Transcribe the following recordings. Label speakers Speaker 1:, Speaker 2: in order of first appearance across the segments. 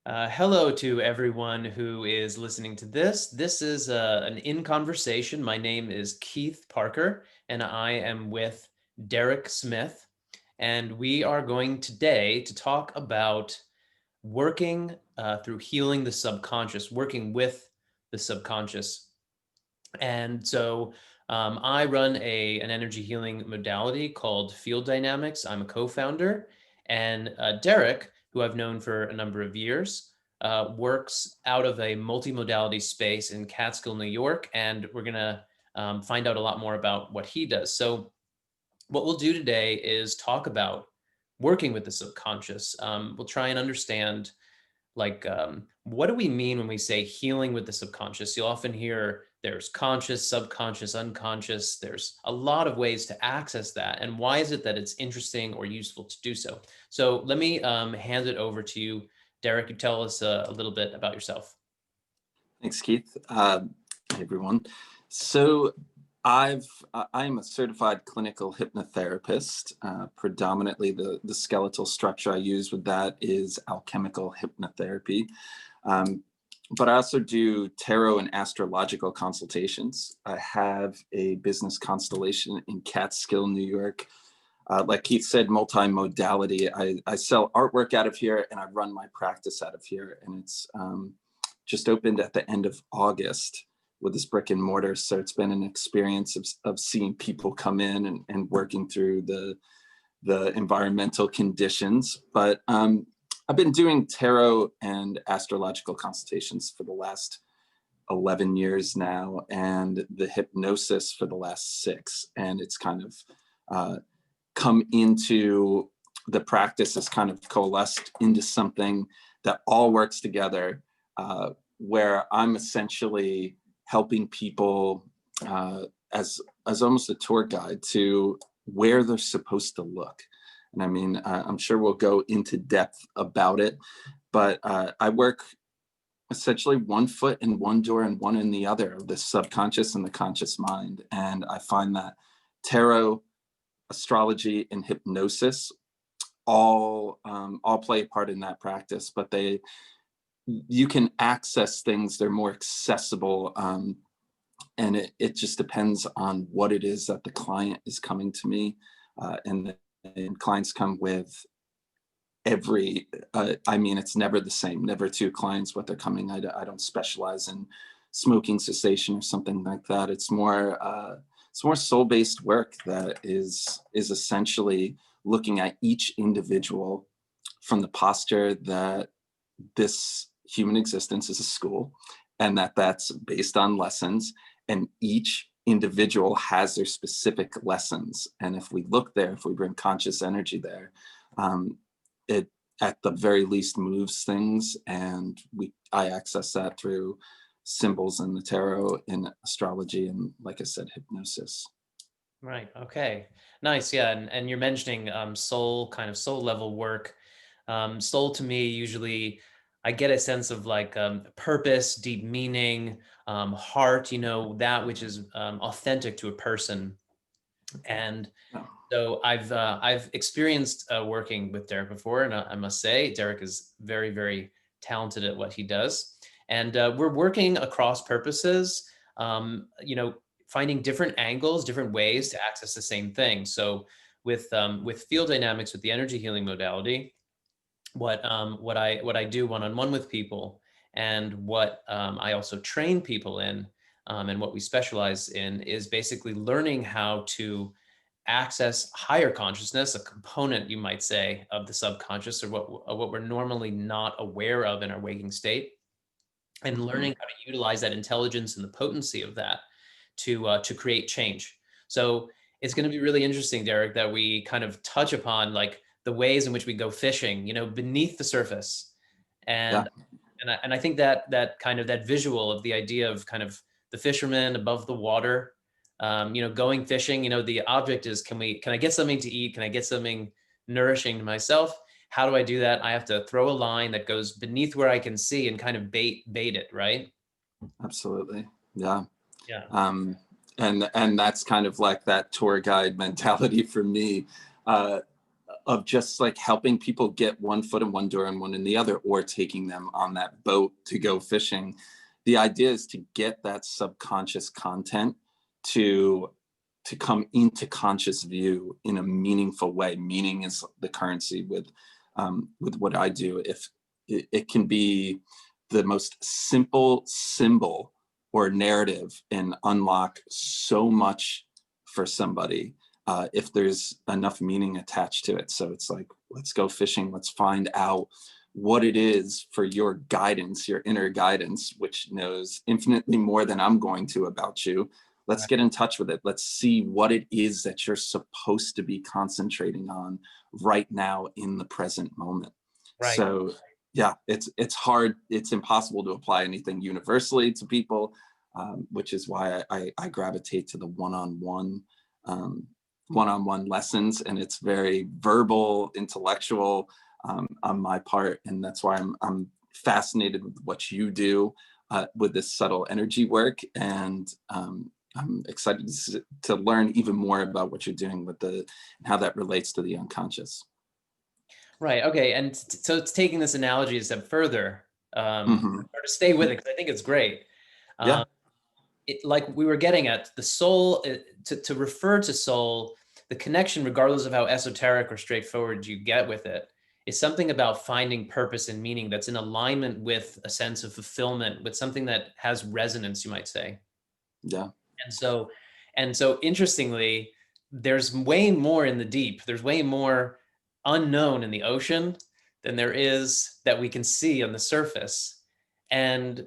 Speaker 1: Hello to everyone who is listening to this. This is an in conversation. My name is Keith Parker, and I am with Derek Smith. And we are going today to talk about working through healing the subconscious, working with the subconscious. And so I run an energy healing modality called Field Dynamics. I'm a co-founder, and Derek, who I've known for a number of years, works out of a multimodality space in Catskill, New York, and we're gonna find out a lot more about what he does. So what we'll do today is talk about working with the subconscious. We'll try and understand what do we mean when we say healing with the subconscious? You'll often hear there's conscious, subconscious, unconscious. There's a lot of ways to access that. And why is it that it's interesting or useful to do so? So let me hand it over to you, Derek. You tell us a little bit about yourself.
Speaker 2: Thanks, Keith. Hey, everyone. So I'm a certified clinical hypnotherapist. Predominantly, the skeletal structure I use with that is alchemical hypnotherapy. But I also do tarot and astrological consultations. I have a business constellation in Catskill, New York. Like Keith said, multimodality. I sell artwork out of here, and I run my practice out of here. And it's just opened at the end of August with this brick and mortar. So it's been an experience of seeing people come in and working through the environmental conditions. But I've been doing tarot and astrological consultations for the last 11 years now, and the hypnosis for the last 6. And it's kind of come into the practice has kind of coalesced into something that all works together, where I'm essentially helping people as almost a tour guide to where they're supposed to look. And I mean, I'm sure we'll go into depth about it, but I work essentially one foot in one door and one in the other of the subconscious and the conscious mind. And I find that tarot, astrology, and hypnosis all play a part in that practice, but you can access things, they're more accessible, and it just depends on what it is that the client is coming to me, and clients come with I mean, it's never the same, never 2 clients what they're coming. I don't specialize in smoking cessation or something like that. It's more soul-based work that is essentially looking at each individual from the posture that this human existence is a school, and that's based on lessons, and each individual has their specific lessons. And if we look there, if we bring conscious energy there, it at the very least moves things, and I access that through symbols in the tarot, in astrology, and, like I said, hypnosis.
Speaker 1: Right. Okay. Nice. Yeah. And you're mentioning soul, kind of soul level work. Soul to me, usually I get a sense of purpose, deep meaning, heart, that which is authentic to a person. And
Speaker 2: Oh,
Speaker 1: so I've experienced working with Derek before, and I must say Derek is very, very talented at what he does. And we're working across purposes, finding different angles, different ways to access the same thing. So with field dynamics, with the energy healing modality, what I do one-on-one with people, and what I also train people in, and what we specialize in, is basically learning how to access higher consciousness, a component, you might say, of the subconscious, or what we're normally not aware of in our waking state, and
Speaker 2: mhm.
Speaker 1: learning how to utilize that intelligence and the potency of that to create change. So it's going to be really interesting, Derek, that we kind of touch upon the ways in which we go fishing, beneath the surface,
Speaker 2: Yeah.
Speaker 1: and I think that kind of that visual of the idea of kind of the fisherman above the water, going fishing. The object is, can I get something to eat? Can I get something nourishing to myself? How do I do that? I have to throw a line that goes beneath where I can see and kind of bait it, right?
Speaker 2: Absolutely. Yeah.
Speaker 1: Yeah.
Speaker 2: Um, and that's kind of like that tour guide mentality for me. Uh, of just like helping people get one foot in one door and one in the other, or taking them on that boat to go fishing. The idea is to get that subconscious content to come into conscious view in a meaningful way. Meaning is the currency with what I do. If it can be the most simple symbol or narrative and unlock so much for somebody if there's enough meaning attached to it. So it's like, let's go fishing. Let's find out what it is for your guidance, your inner guidance, which knows infinitely more than I'm going to about you. Let's get in touch with it. Let's see what it is that you're supposed to be concentrating on right now in the present moment.
Speaker 1: Right.
Speaker 2: So yeah, it's hard. It's impossible to apply anything universally to people, which is why I gravitate to the one-on-one lessons, and it's very verbal, intellectual on my part, and that's why I'm fascinated with what you do with this subtle energy work, and I'm excited to learn even more about what you're doing with and how that relates to the unconscious.
Speaker 1: Right. Okay. And so it's taking this analogy a step further,
Speaker 2: Hmm.
Speaker 1: or to stay with it, because I think it's great.
Speaker 2: Yeah,
Speaker 1: Um, like we were getting at, the soul, to refer to soul, the connection, regardless of how esoteric or straightforward you get with it, is something about finding purpose and meaning that's in alignment with a sense of fulfillment, with something that has resonance, you might say.
Speaker 2: yeah,
Speaker 1: And so, interestingly, there's way more in the deep. There's way more unknown in the ocean than there is that we can see on the surface. And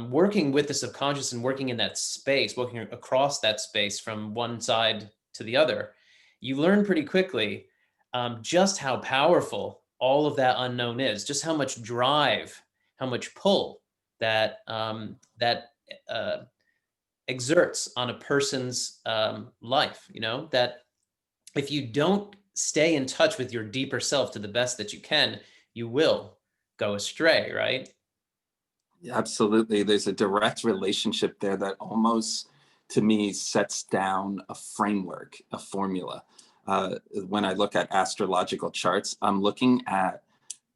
Speaker 1: working with the subconscious and working in that space, working across that space from one side to the other, you learn pretty quickly just how powerful all of that unknown is, just how much drive, how much pull that uh, exerts on a person's life. That if you don't stay in touch with your deeper self to the best that you can, you will go astray, right?
Speaker 2: absolutely. There's a direct relationship there that almost, to me, sets down a framework, a formula. When I look at astrological charts, I'm looking at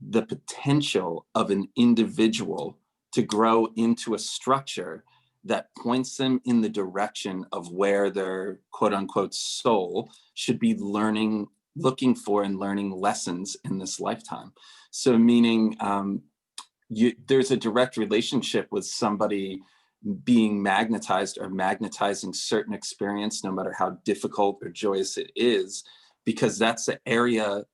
Speaker 2: the potential of an individual to grow into a structure that points them in the direction of where their quote unquote soul should be learning, looking for and learning lessons in this lifetime. So, meaning there's a direct relationship with somebody being magnetized or magnetizing certain experience, no matter how difficult or joyous it is, because that's the area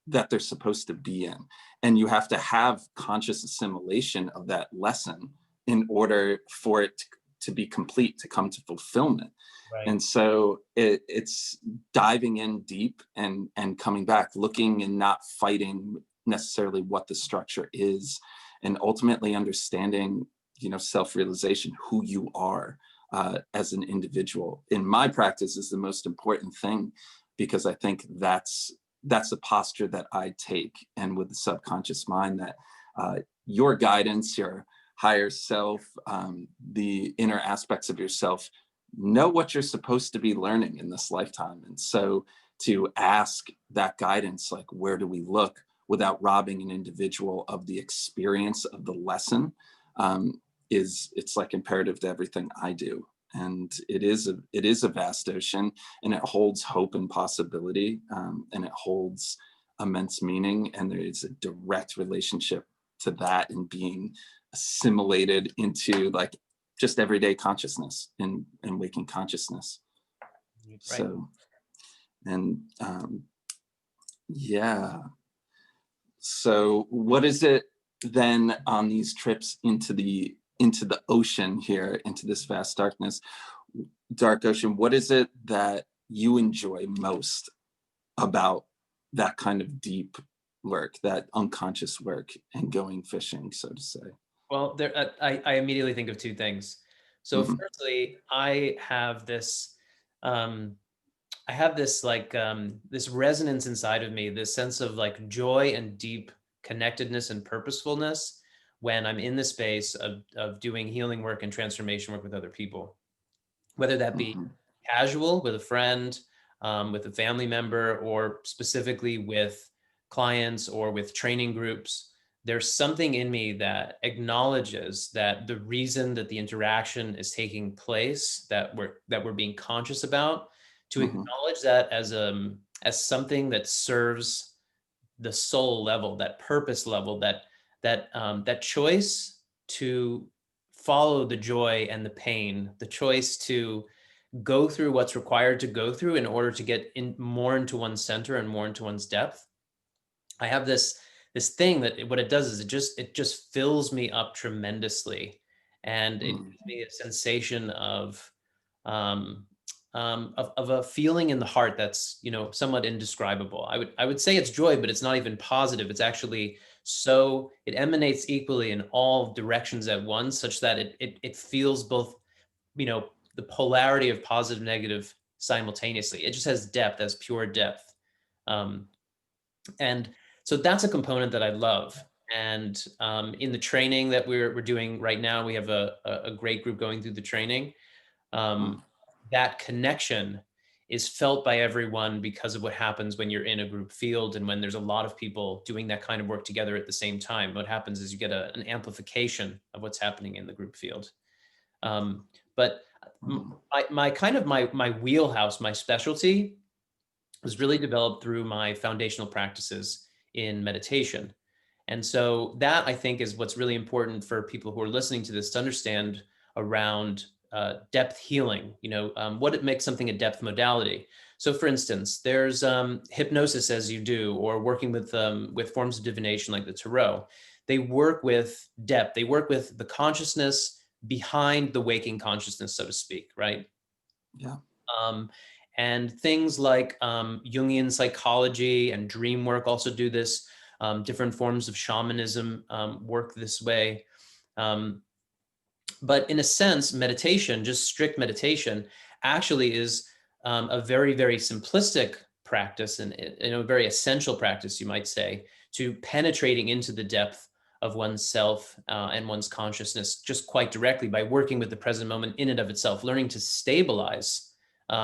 Speaker 2: that they're supposed to be in. And you have to have conscious assimilation of that lesson in order for it to be complete, to come to fulfillment.
Speaker 1: Right.
Speaker 2: And so it's diving in deep and coming back, looking and not fighting necessarily what the structure is, and ultimately understanding, self-realization, who you are as an individual. In my practice is the most important thing, because I think that's a posture that I take, and with the subconscious mind, that your guidance, your higher self, the inner aspects of yourself know what you're supposed to be learning in this lifetime. And so to ask that guidance, like, where do we look, without robbing an individual of the experience of the lesson, it's like imperative to everything I do. And it is a vast ocean, and it holds hope and possibility, and it holds immense meaning. And there is a direct relationship to that, and being assimilated into like just everyday consciousness and waking consciousness.
Speaker 1: Right.
Speaker 2: So, and yeah. So what is it then on these trips into the ocean here, into this vast dark ocean? What is it that you enjoy most about that kind of deep work, that unconscious work, and going fishing, so to say?
Speaker 1: Well, I immediately think of two things. So,
Speaker 2: Hmm.
Speaker 1: firstly, um, I have this like this resonance inside of me, this sense of like joy and deep connectedness and purposefulness when I'm in the space of doing healing work and transformation work with other people, whether that be
Speaker 2: Hmm.
Speaker 1: casual with a friend, with a family member, or specifically with clients or with training groups, there's something in me that acknowledges that the reason that the interaction is taking place, that we're being conscious about, to
Speaker 2: Hmm.
Speaker 1: acknowledge that as something that serves the soul level, that purpose level, that choice to follow the joy and the pain, the choice to go through what's required to go through in order to get in more into one's center and more into one's depth. I have this thing that what it does is it just fills me up tremendously, and it
Speaker 2: Hmm.
Speaker 1: gives me a sensation um, of a feeling in the heart that's, somewhat indescribable. I would say it's joy, but it's not even positive. It's actually, so it emanates equally in all directions at once, such that it feels both, the polarity of positive, negative simultaneously. It just has depth, as pure depth. Um, and so that's a component that I love. And in the training that we're doing right now, we have a great group going through the training.
Speaker 2: Hmm.
Speaker 1: Um, that connection is felt by everyone because of what happens when you're in a group field and when there's a lot of people doing that kind of work together at the same time. What happens is you get an amplification of what's happening in the group field. Um, but
Speaker 2: Hmm.
Speaker 1: my kind of my wheelhouse, my specialty, was really developed through my foundational practices in meditation. And so that, I think, is what's really important for people who are listening to this to understand around depth healing, what it makes something a depth modality. So for instance, there's hypnosis, as you do, or working with forms of divination like the tarot. They work with depth. They work with the consciousness behind the waking consciousness, so to speak, right?
Speaker 2: Yeah.
Speaker 1: Um, and things like Jungian psychology and dream work also do this. Different forms of shamanism work this way. Um, but in a sense, meditation, just strict meditation, actually is a very, very simplistic practice, and a very essential practice, you might say, to penetrating into the depth of oneself and one's consciousness just quite directly by working with the present moment in and of itself, learning to stabilize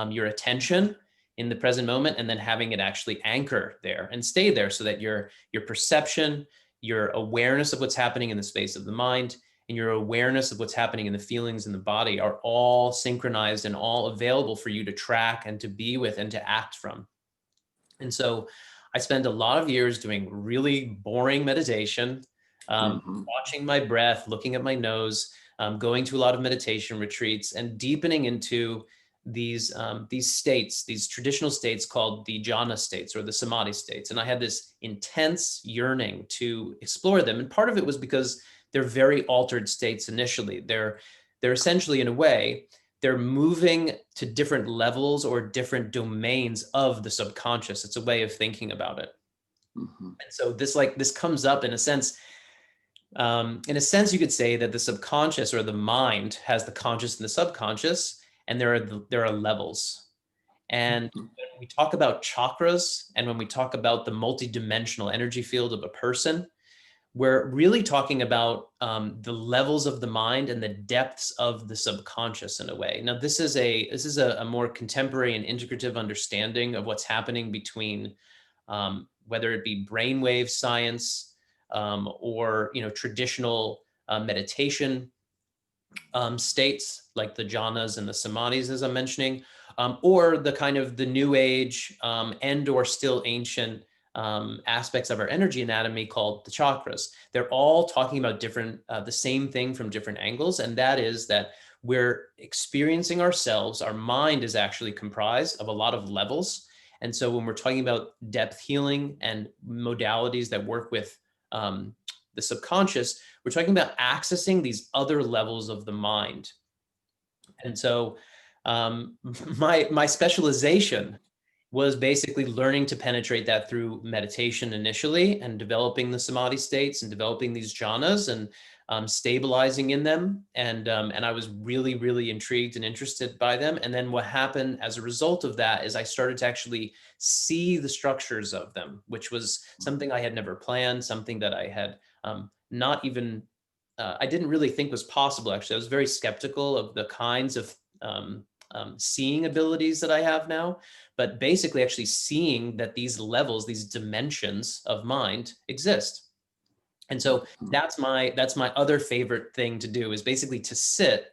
Speaker 1: your attention in the present moment, and then having it actually anchor there and stay there, so that your perception, your awareness of what's happening in the space of the mind, and your awareness of what's happening in the feelings in the body are all synchronized and all available for you to track and to be with and to act from. And so I spent a lot of years doing really boring meditation,
Speaker 2: Hmm.
Speaker 1: watching my breath, looking at my nose, going to a lot of meditation retreats, and deepening into these states, these traditional states called the jhana states or the samadhi states. And I had this intense yearning to explore them. And part of it was because they're very altered states initially. They're essentially, in a way, they're moving to different levels or different domains of the subconscious. It's a way of thinking about it.
Speaker 2: Hmm.
Speaker 1: And so this comes up in a sense. In a sense, you could say that the subconscious or the mind has the conscious and the subconscious, and there are levels. And when we talk about chakras, and when we talk about the multidimensional energy field of a person, we're really talking about the levels of the mind and the depths of the subconscious in a way. Now, this is a more contemporary and integrative understanding of what's happening between whether it be brainwave science or traditional meditation states like the jhanas and the samadhis, as I'm mentioning, or the kind of the new age and or still ancient aspects of our energy anatomy called the chakras. They're all talking about the same thing from different angles, and that is that we're experiencing ourselves. Our mind is actually comprised of a lot of levels, and so when we're talking about depth healing and modalities that work with the subconscious, we're talking about accessing these other levels of the mind. And so my specialization was basically learning to penetrate that through meditation initially, and developing the samadhi states and developing these jhanas, and stabilizing in them. And I was really, really intrigued and interested by them. And then what happened as a result of that is I started to actually see the structures of them, which was something I had never planned, something that I had not even I didn't really think was possible. Actually, I was very skeptical of the kinds of seeing abilities that I have now, but basically actually seeing that these levels, these dimensions of mind exist. And so that's my other favorite thing to do, is basically to sit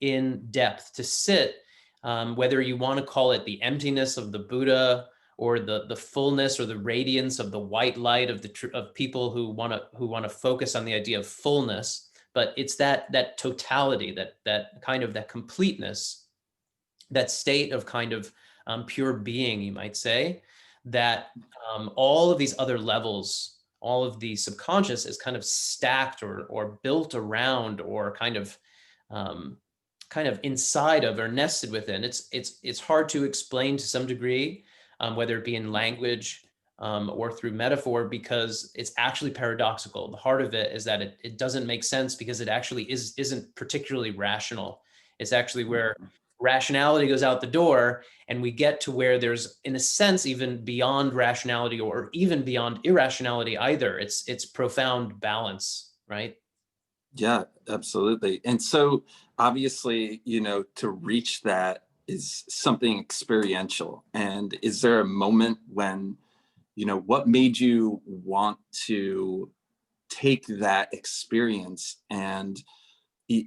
Speaker 1: in depth, to sit, whether you want to call it the emptiness of the Buddha, or the fullness or the radiance of the white light of of people who want to focus on the idea of fullness. But it's that totality, that kind of that completeness, that state of kind of pure being, you might say, that all of these other levels, all of the subconscious is kind of stacked or built around, or um, kind of inside of or nested within. It's hard to explain to some degree, whether it be in language or through metaphor, because it's actually paradoxical. The heart of it is that it doesn't make sense, because it actually isn't particularly rational. It's actually where rationality goes out the door, and we get to where there's, in a sense, even beyond rationality, or even beyond irrationality either. It's profound balance, right?
Speaker 2: Yeah, absolutely. And so obviously, to reach that is something experiential. And is there a moment when, what made you want to take that experience and,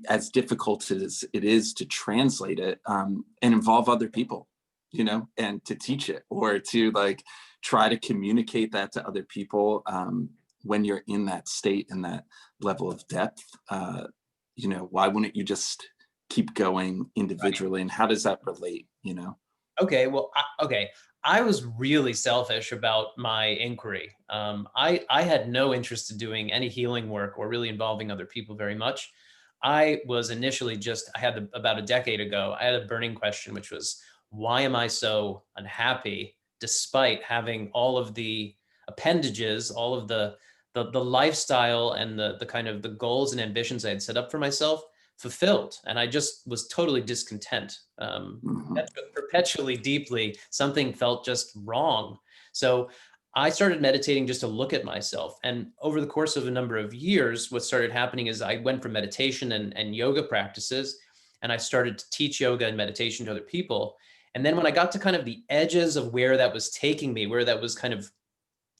Speaker 2: as difficult as it is to translate it, and involve other people, and to teach it, or to like try to communicate that to other people, when you're in that state and that level of depth? Why wouldn't you just keep going individually, and how does that relate?
Speaker 1: Okay, well, okay. I was really selfish about my inquiry. I had no interest in doing any healing work or really involving other people very much. I was initially I had about a decade ago, I had a burning question, which was, why am I so unhappy despite having all of the appendages, all of the lifestyle and the kind of the goals and ambitions I had set up for myself fulfilled, and I just was totally discontent.
Speaker 2: Mhm.
Speaker 1: Perpetually, deeply, something felt just wrong. So I started meditating just to look at myself. And over the course of a number of years, what started happening is I went from meditation and yoga practices, and I started to teach yoga and meditation to other people. And then when I got to kind of the edges of where that was taking me, where that was kind of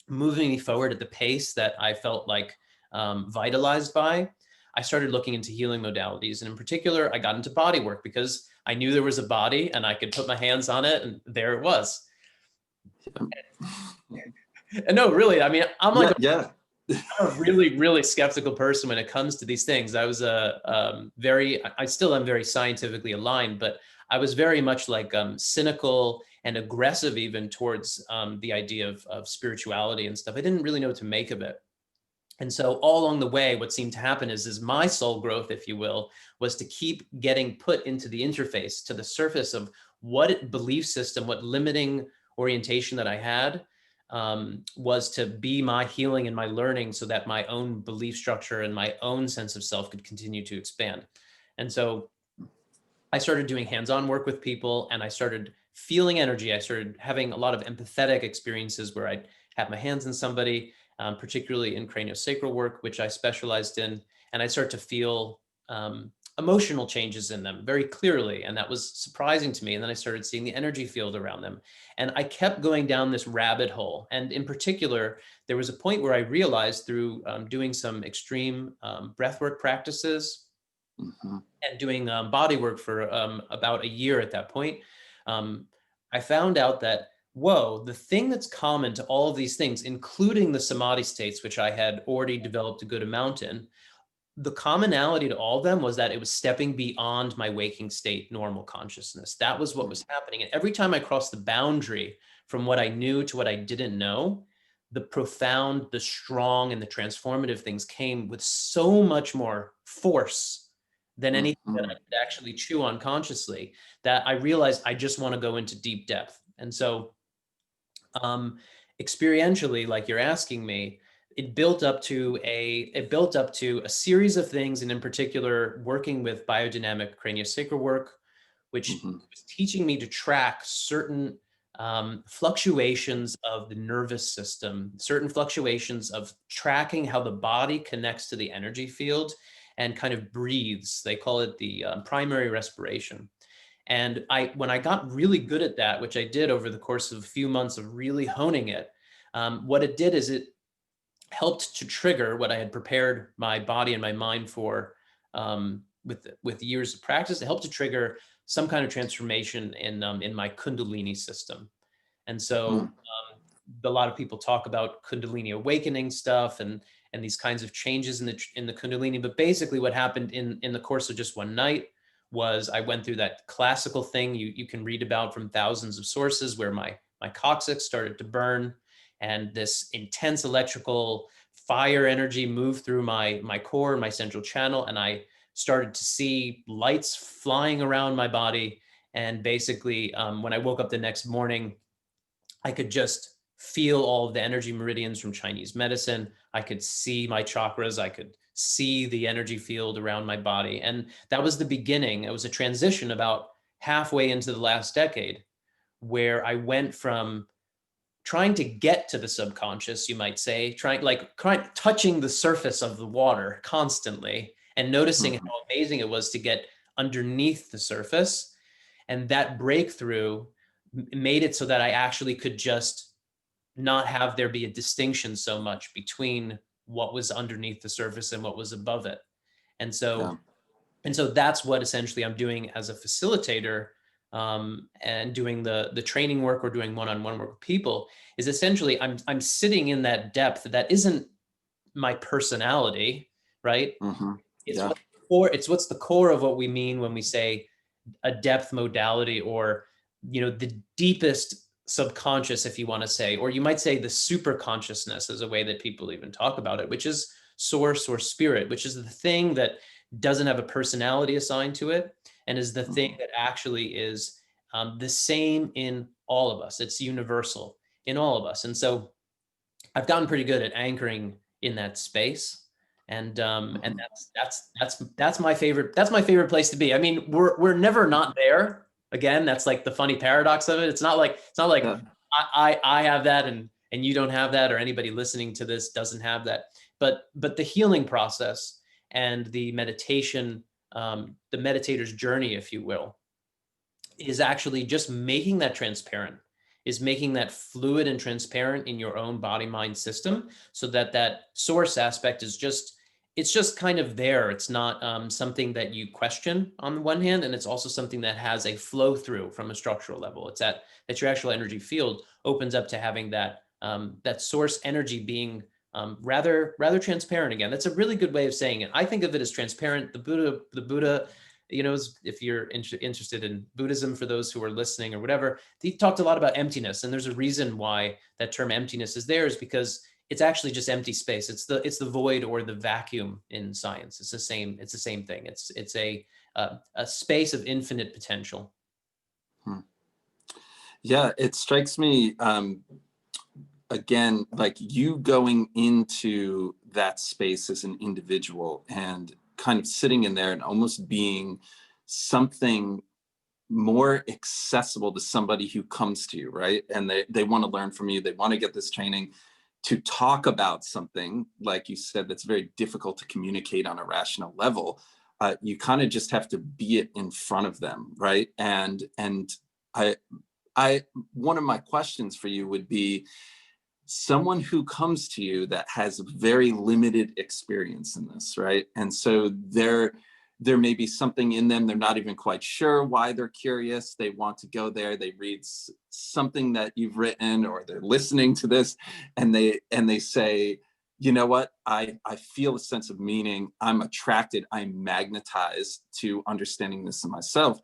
Speaker 1: moving me forward at the pace that I felt like vitalized by, I started looking into healing modalities. And in particular, I got into body work because I knew there was a body and I could put my hands on it, and there it was. And no, really, I mean,
Speaker 2: Yeah, yeah.
Speaker 1: I'm a really, really skeptical person when it comes to these things. I was I still am very scientifically aligned, but I was very much like cynical and aggressive even towards the idea of spirituality and stuff. I didn't really know what to make of it. And so all along the way, what seemed to happen is my soul growth, if you will, was to keep getting put into the interface, to the surface of what belief system, what limiting orientation that I had, was to be my healing and my learning, so that my own belief structure and my own sense of self could continue to expand. And so I started doing hands-on work with people, and I started feeling energy. I started having a lot of empathetic experiences where I'd have my hands in somebody, particularly in craniosacral work, which I specialized in, and I start to feel emotional changes in them very clearly. And that was surprising to me. And then I started seeing the energy field around them. And I kept going down this rabbit hole. And in particular, there was a point where I realized through doing some extreme breathwork practices
Speaker 2: Mhm.
Speaker 1: and doing body work for about a year at that point, um, I found out that, whoa, the thing that's common to all of these things, including the samadhi states, which I had already developed a good amount in, the commonality to all of them was that it was stepping beyond my waking state, normal consciousness. That was what was happening. And every time I crossed the boundary from what I knew to what I didn't know, the profound, the strong, and the transformative things came with so much more force than anything that I
Speaker 2: Mhm.
Speaker 1: could actually chew on consciously, that I realized I just want to go into deep depth. And so, um, experientially, like you're asking me, it built up to a series of things, and in particular, working with biodynamic craniosacral work, which
Speaker 2: Mhm.
Speaker 1: was teaching me to track certain fluctuations of the nervous system, certain fluctuations of tracking how the body connects to the energy field and kind of breathes. They call it the primary respiration. And when I got really good at that, which I did over the course of a few months of really honing it, what it did is it helped to trigger what I had prepared my body and my mind for, with years of practice. It helped to trigger some kind of transformation in my Kundalini system. And so
Speaker 2: Mm.
Speaker 1: a lot of people talk about Kundalini awakening stuff and these kinds of changes in the Kundalini. But basically, what happened in the course of just one night was I went through that classical thing you can read about from thousands of sources, where my coccyx started to burn, and this intense electrical fire energy moved through my core and my central channel, and I started to see lights flying around my body. And basically, when I woke up the next morning, I could just feel all of the energy meridians from Chinese medicine. I could see my chakras. I could see the energy field around my body. And that was the beginning. It was a transition about halfway into the last decade, where I went from trying to get to the subconscious, you might say, touching the surface of the water constantly and noticing
Speaker 2: Mhm.
Speaker 1: how amazing it was to get underneath the surface. And that breakthrough made it so that I actually could just not have there be a distinction so much between what was underneath the surface and what was above it. And so
Speaker 2: Yeah.
Speaker 1: and so that's what essentially I'm doing as a facilitator, and doing the training work or doing one-on-one work with people, is essentially I'm sitting in that depth that isn't my personality, right?
Speaker 2: Hmm.
Speaker 1: It's
Speaker 2: Yeah.
Speaker 1: what it's what's the core of what we mean when we say a depth modality, or the deepest subconscious, if you want to say, or you might say the super consciousness is a way that people even talk about it, which is source or spirit, which is the thing that doesn't have a personality assigned to it, and is the thing
Speaker 2: Hmm.
Speaker 1: that actually is, the same in all of us. It's universal in all of us. And so I've gotten pretty good at anchoring in that space, and
Speaker 2: Hmm.
Speaker 1: that's my favorite. That's my favorite place to be. I mean, we're never not there. Again, that's like the funny paradox of it. It's not like
Speaker 2: Yeah.
Speaker 1: I have that and you don't have that, or anybody listening to this doesn't have that. But the healing process and the meditator's journey, if you will, is actually just making that transparent, is making that fluid and transparent in your own body mind system, so that that source aspect is just, it's just kind of there. It's not, something that you question on the one hand, and it's also something that has a flow through from a structural level. It's that your actual energy field opens up to having that source energy being, rather transparent. Again, that's a really good way of saying it. I think of it as transparent. The Buddha, if you're interested in Buddhism, for those who are listening or whatever, he talked a lot about emptiness. And there's a reason why that term emptiness is there, is because it's actually just empty space. It's the void or the vacuum in science. It's the same thing. It's a space of infinite potential.
Speaker 2: Hmm. Yeah, it strikes me, again, like you going into that space as an individual and kind of sitting in there and almost being something more accessible to somebody who comes to you, right? And they want to learn from you, they want to get this training to talk about something, like you said, that's very difficult to communicate on a rational level. You kind of just have to be it in front of them, right? And I I one of my questions for you would be, someone who comes to you that has very limited experience in this, right? And so there may be something in them, they're not even quite sure why they're curious, they want to go there, they read something that you've written, or they're listening to this, and they say, you know what, I feel a sense of meaning, I'm attracted, I'm magnetized to understanding this in myself.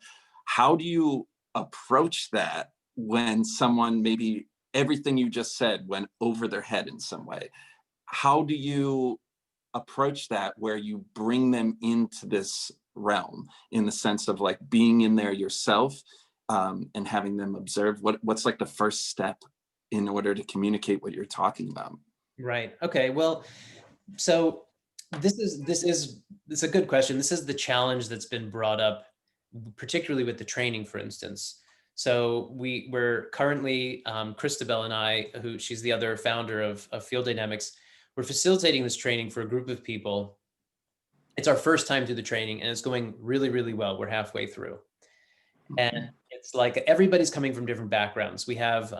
Speaker 2: How do you approach that when someone, maybe everything you just said went over their head in some way? How do you approach that where you bring them into this realm, in the sense of like being in there yourself, and having them observe? What's like the first step in order to communicate what you're talking about?
Speaker 1: Right. Okay. Well, so this is a good question. This is the challenge that's been brought up, particularly with the training, for instance. So we're currently, Christabel and I, who she's the other founder of Field Dynamics, we're facilitating this training for a group of people. It's our first time through the training, and it's going really, really well. We're halfway through. And it's like everybody's coming from different backgrounds. We have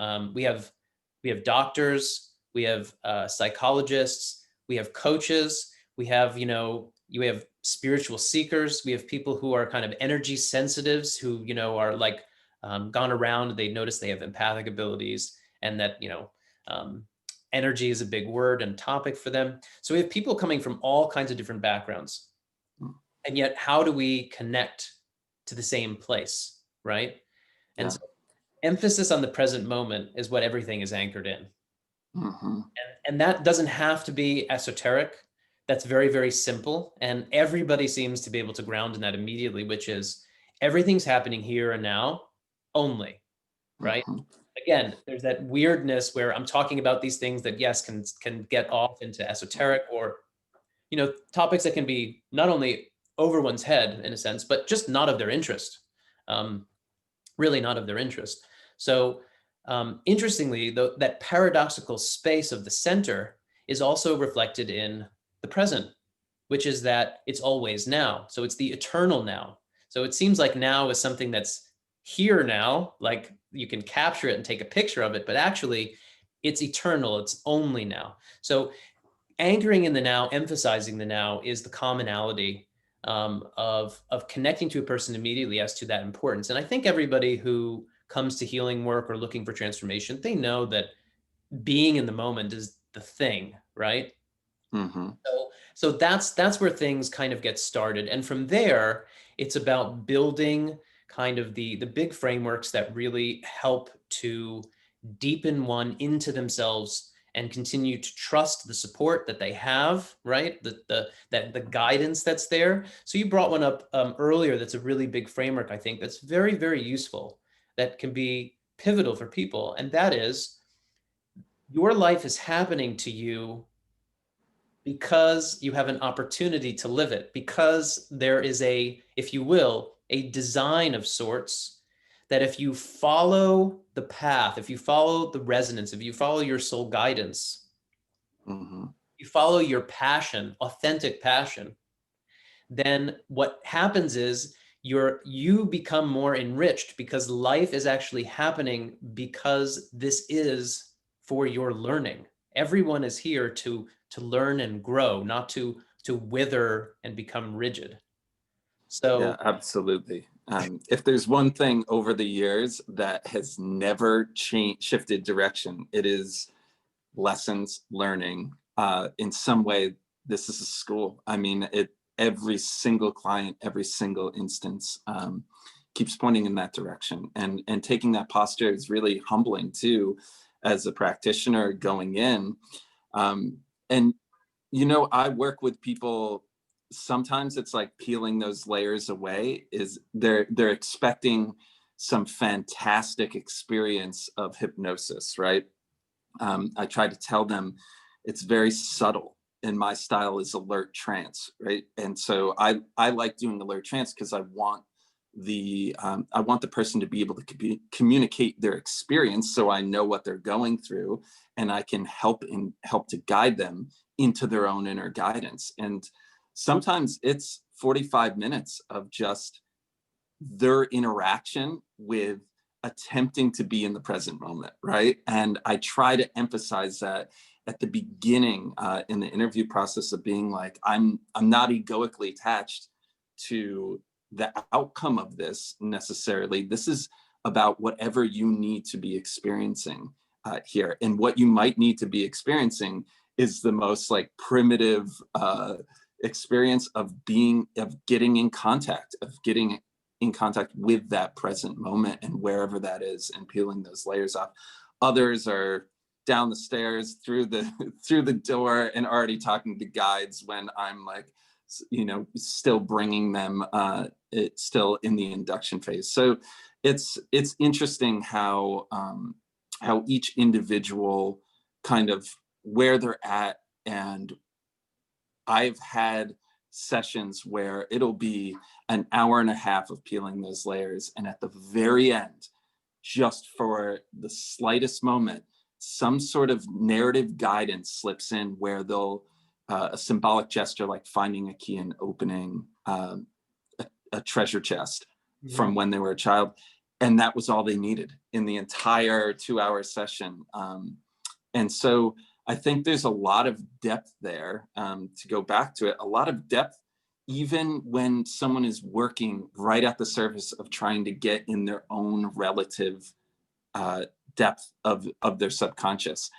Speaker 1: doctors, we have psychologists, we have coaches, we have you have spiritual seekers, we have people who are kind of energy sensitives who are like gone around, they notice they have empathic abilities, and that um, energy is a big word and topic for them. So we have people coming from all kinds of different backgrounds, and yet how do we connect to the same place, right? And
Speaker 2: Yeah.
Speaker 1: so emphasis on the present moment is what everything is anchored in.
Speaker 2: Hmm.
Speaker 1: And that doesn't have to be esoteric. That's very, very simple. And everybody seems to be able to ground in that immediately, which is everything's happening here and now only, right?
Speaker 2: Hmm.
Speaker 1: Again, there's that weirdness where I'm talking about these things that, yes, can get off into esoteric, or topics that can be not only over one's head in a sense, but just not of their interest. Um, really not of their interest. So interestingly, that paradoxical space of the center is also reflected in the present, which is that it's always now. So it's the eternal now. So it seems like now is something that's here now, like you can capture it and take a picture of it, but actually it's eternal. It's only now. So anchoring in the now, emphasizing the now is the commonality of connecting to a person immediately as to that importance. And I think everybody who comes to healing work or looking for transformation, they know that being in the moment is the thing, right?
Speaker 2: Hmm.
Speaker 1: So that's where things kind of get started, and from there, it's about building kind of the big frameworks that really help to deepen one into themselves and continue to trust the support that they have, right? The guidance that's there. So you brought one up earlier. That's a really big framework, I think, that's very, very useful. That can be pivotal for people, and that is your life is happening to you because you have an opportunity to live it, because there is if you will, a design of sorts that if you follow the path, if you follow the resonance, if you follow your soul guidance,
Speaker 2: Hmm.
Speaker 1: you follow your passion, authentic passion, then what happens is you become more enriched because life is actually happening because this is for your learning. Everyone is here to learn and grow, not to wither and become rigid. So
Speaker 2: Yeah, absolutely. If there's one thing over the years that has never changed, shifted direction, it is lessons learning. In some way, this is a school. I mean, every single client, every single instance keeps pointing in that direction, and taking that posture is really humbling too, as a practitioner going in. And I work with people. Sometimes it's like peeling those layers away. Is they're expecting some fantastic experience of hypnosis, right? I try to tell them it's very subtle, and my style is alert trance, right? And so I like doing alert trance because I want the person to be able to communicate their experience, so I know what they're going through, and I can help to guide them into their own inner guidance. And sometimes it's 45 minutes of just their interaction with attempting to be in the present moment, right? And I try to emphasize that at the beginning, in the interview process, of being like, I'm not egoically attached to the outcome of this necessarily. This is about whatever you need to be experiencing here, and what you might need to be experiencing is the most like primitive experience of getting in contact, with that present moment and wherever that is, and peeling those layers off. Others are down the stairs, through the through the door, and already talking to guides when I'm like, still bringing them, it's still in the induction phase. So it's interesting how each individual kind of where they're at. And I've had sessions where it'll be an hour and a half of peeling those layers, and at the very end, just for the slightest moment, some sort of narrative guidance slips in where they'll a symbolic gesture like finding a key and opening a treasure chest, from when they were a child. And that was all they needed in the entire 2-hour session. And so I think there's a lot of depth there, to go back to it, a lot of depth, even when someone is working right at the surface of trying to get in their own relative depth of their subconscious.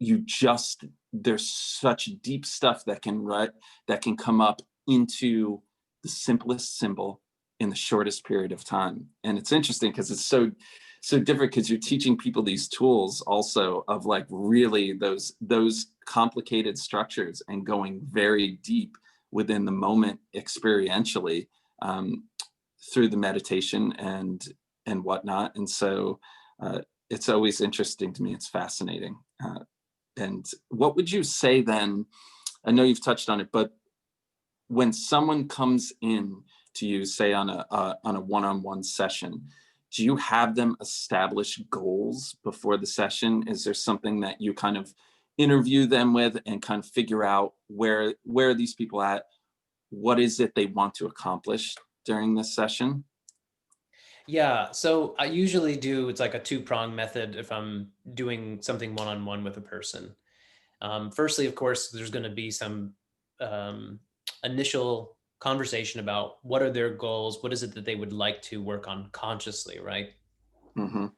Speaker 2: There's such deep stuff that can come up into the simplest symbol in the shortest period of time. And it's interesting because it's so different, because you're teaching people these tools also of like really those complicated structures and going very deep within the moment experientially, through the meditation and whatnot. And so it's always interesting to me. It's fascinating. And what would you say then? I know you've touched on it, but when someone comes in to you, say on a one-on-one session, do you have them establish goals before the session? Is there something that you kind of interview them with and kind of figure out where are these people at? What is it they want to accomplish during this session?
Speaker 1: Yeah, so I usually do, it's like a two-prong method if I'm doing something one-on-one with a person. Firstly, of course, there's going to be some initial conversation about what are their goals, what is it that they would like to work on consciously, right?
Speaker 2: Mm-hmm.
Speaker 1: And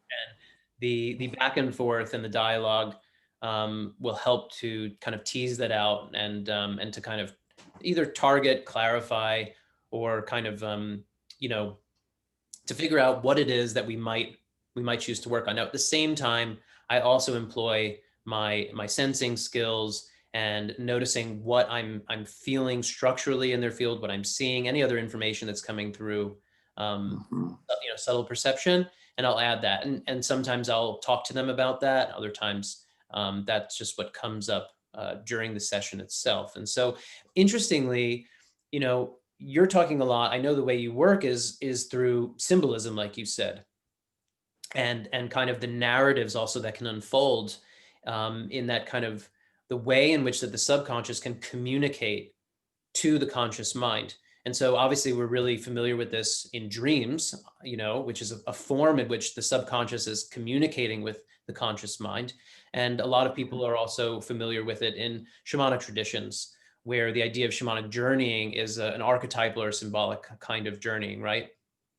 Speaker 1: the back and forth and the dialogue will help to kind of tease that out and to kind of either target, clarify, or kind of you know to figure out what it is that we might choose to work on. Now, at the same time, I also employ my sensing skills and noticing what I'm feeling structurally in their field, what I'm seeing, any other information that's coming through,
Speaker 2: Mm-hmm.
Speaker 1: subtle perception, and I'll add that. And sometimes I'll talk to them about that. Other times, that's just what comes up during the session itself. And so, interestingly, you're talking a lot. I know the way you work is through symbolism, like you said, and kind of the narratives also that can unfold in that kind of the way in which that the subconscious can communicate to the conscious mind. And so obviously we're really familiar with this in dreams, which is a form in which the subconscious is communicating with the conscious mind. And a lot of people are also familiar with it in shamanic traditions, where the idea of shamanic journeying is an archetypal or symbolic kind of journeying, right?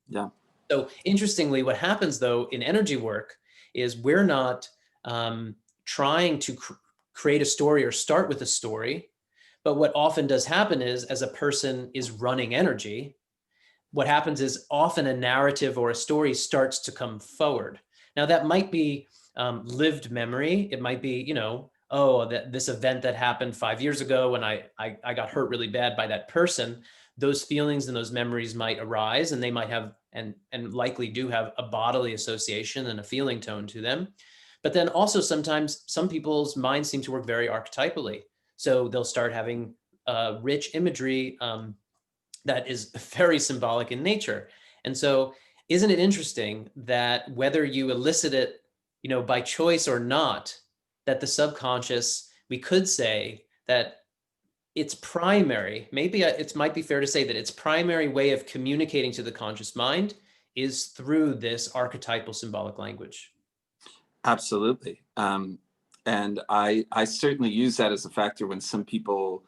Speaker 2: Yeah.
Speaker 1: So interestingly, what happens though in energy work is we're not trying to create a story or start with a story. But what often does happen is, as a person is running energy, what happens is often a narrative or a story starts to come forward. Now, that might be lived memory. It might be, oh, this event that happened 5 years ago when I got hurt really bad by that person. Those feelings and those memories might arise, and they might have and likely do have a bodily association and a feeling tone to them. But then also sometimes some people's minds seem to work very archetypally. So they'll start having rich imagery that is very symbolic in nature. And so isn't it interesting that whether you elicit it, by choice or not, that the subconscious, we could say that its primary, maybe it might be fair to say that its primary way of communicating to the conscious mind is through this archetypal symbolic language.
Speaker 2: Absolutely. And I certainly use that as a factor when some people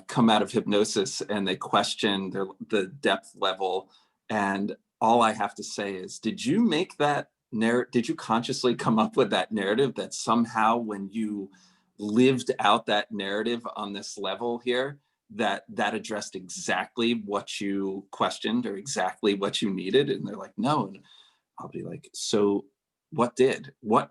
Speaker 2: come out of hypnosis and they question the depth level. And all I have to say is, did you make that narrative? Did you consciously come up with that narrative that somehow when you lived out that narrative on this level here, that addressed exactly what you questioned or exactly what you needed? And they're like, no. And I'll be like, so what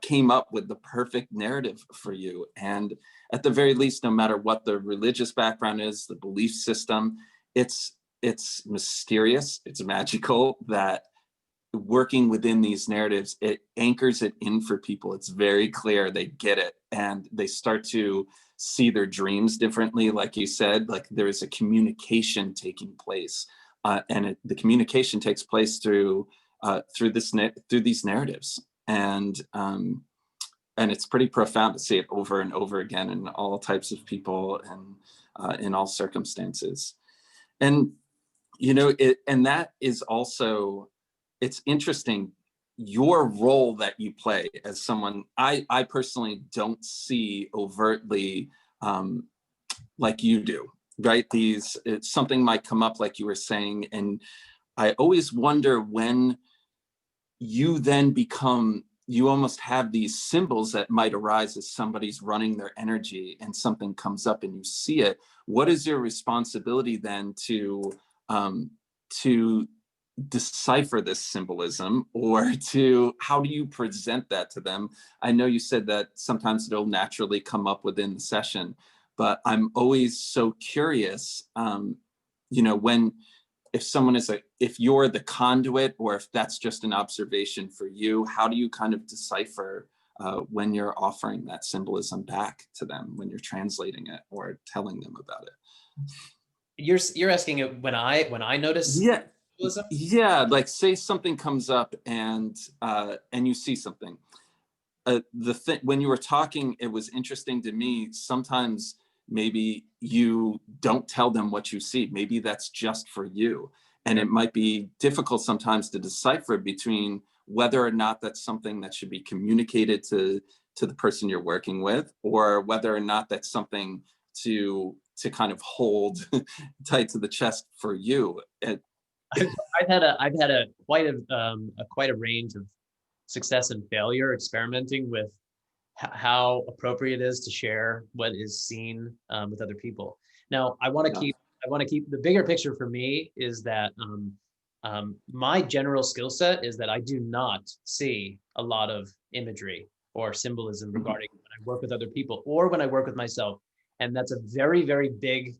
Speaker 2: came up with the perfect narrative for you? And at the very least, no matter what the religious background is, the belief system, it's mysterious, it's magical, that working within these narratives, it anchors it in for people. It's very clear, they get it, and they start to see their dreams differently. Like you said, like there is a communication taking place, and the communication takes place through these narratives. And it's pretty profound to see it over and over again in all types of people and in all circumstances. And And that is also, it's interesting, your role that you play as someone, I personally don't see overtly, um, like you do, right? Something might come up like you were saying, and I always wonder when you then become, you almost have these symbols that might arise as somebody's running their energy and something comes up and you see it. What is your responsibility then um, to decipher this symbolism, or to, how do you present that to them? I know you said that sometimes it'll naturally come up within the session, but I'm always so curious, when, if someone is if you're the conduit, or if that's just an observation for you, how do you kind of decipher when you're offering that symbolism back to them, when you're translating it or telling them about it?
Speaker 1: You're asking it when I notice
Speaker 2: Yeah,
Speaker 1: symbolism?
Speaker 2: yeah. Like, say something comes up and you see something. The thing, when you were talking, it was interesting to me. Sometimes maybe you don't tell them what you see. Maybe that's just for you, and
Speaker 1: Sure.
Speaker 2: it might be difficult sometimes to decipher between whether or not that's something that should be communicated to the person you're working with, or whether or not that's something to kind of hold tight to the chest for you.
Speaker 1: I've had a quite a range of success and failure experimenting with how appropriate it is to share what is seen with other people. Now,
Speaker 2: Yeah.
Speaker 1: I want to keep the bigger picture for me is that my general skill set is that I do not see a lot of imagery or symbolism
Speaker 2: Mhm.
Speaker 1: regarding when I work with other people or when I work with myself. And that's a very, very big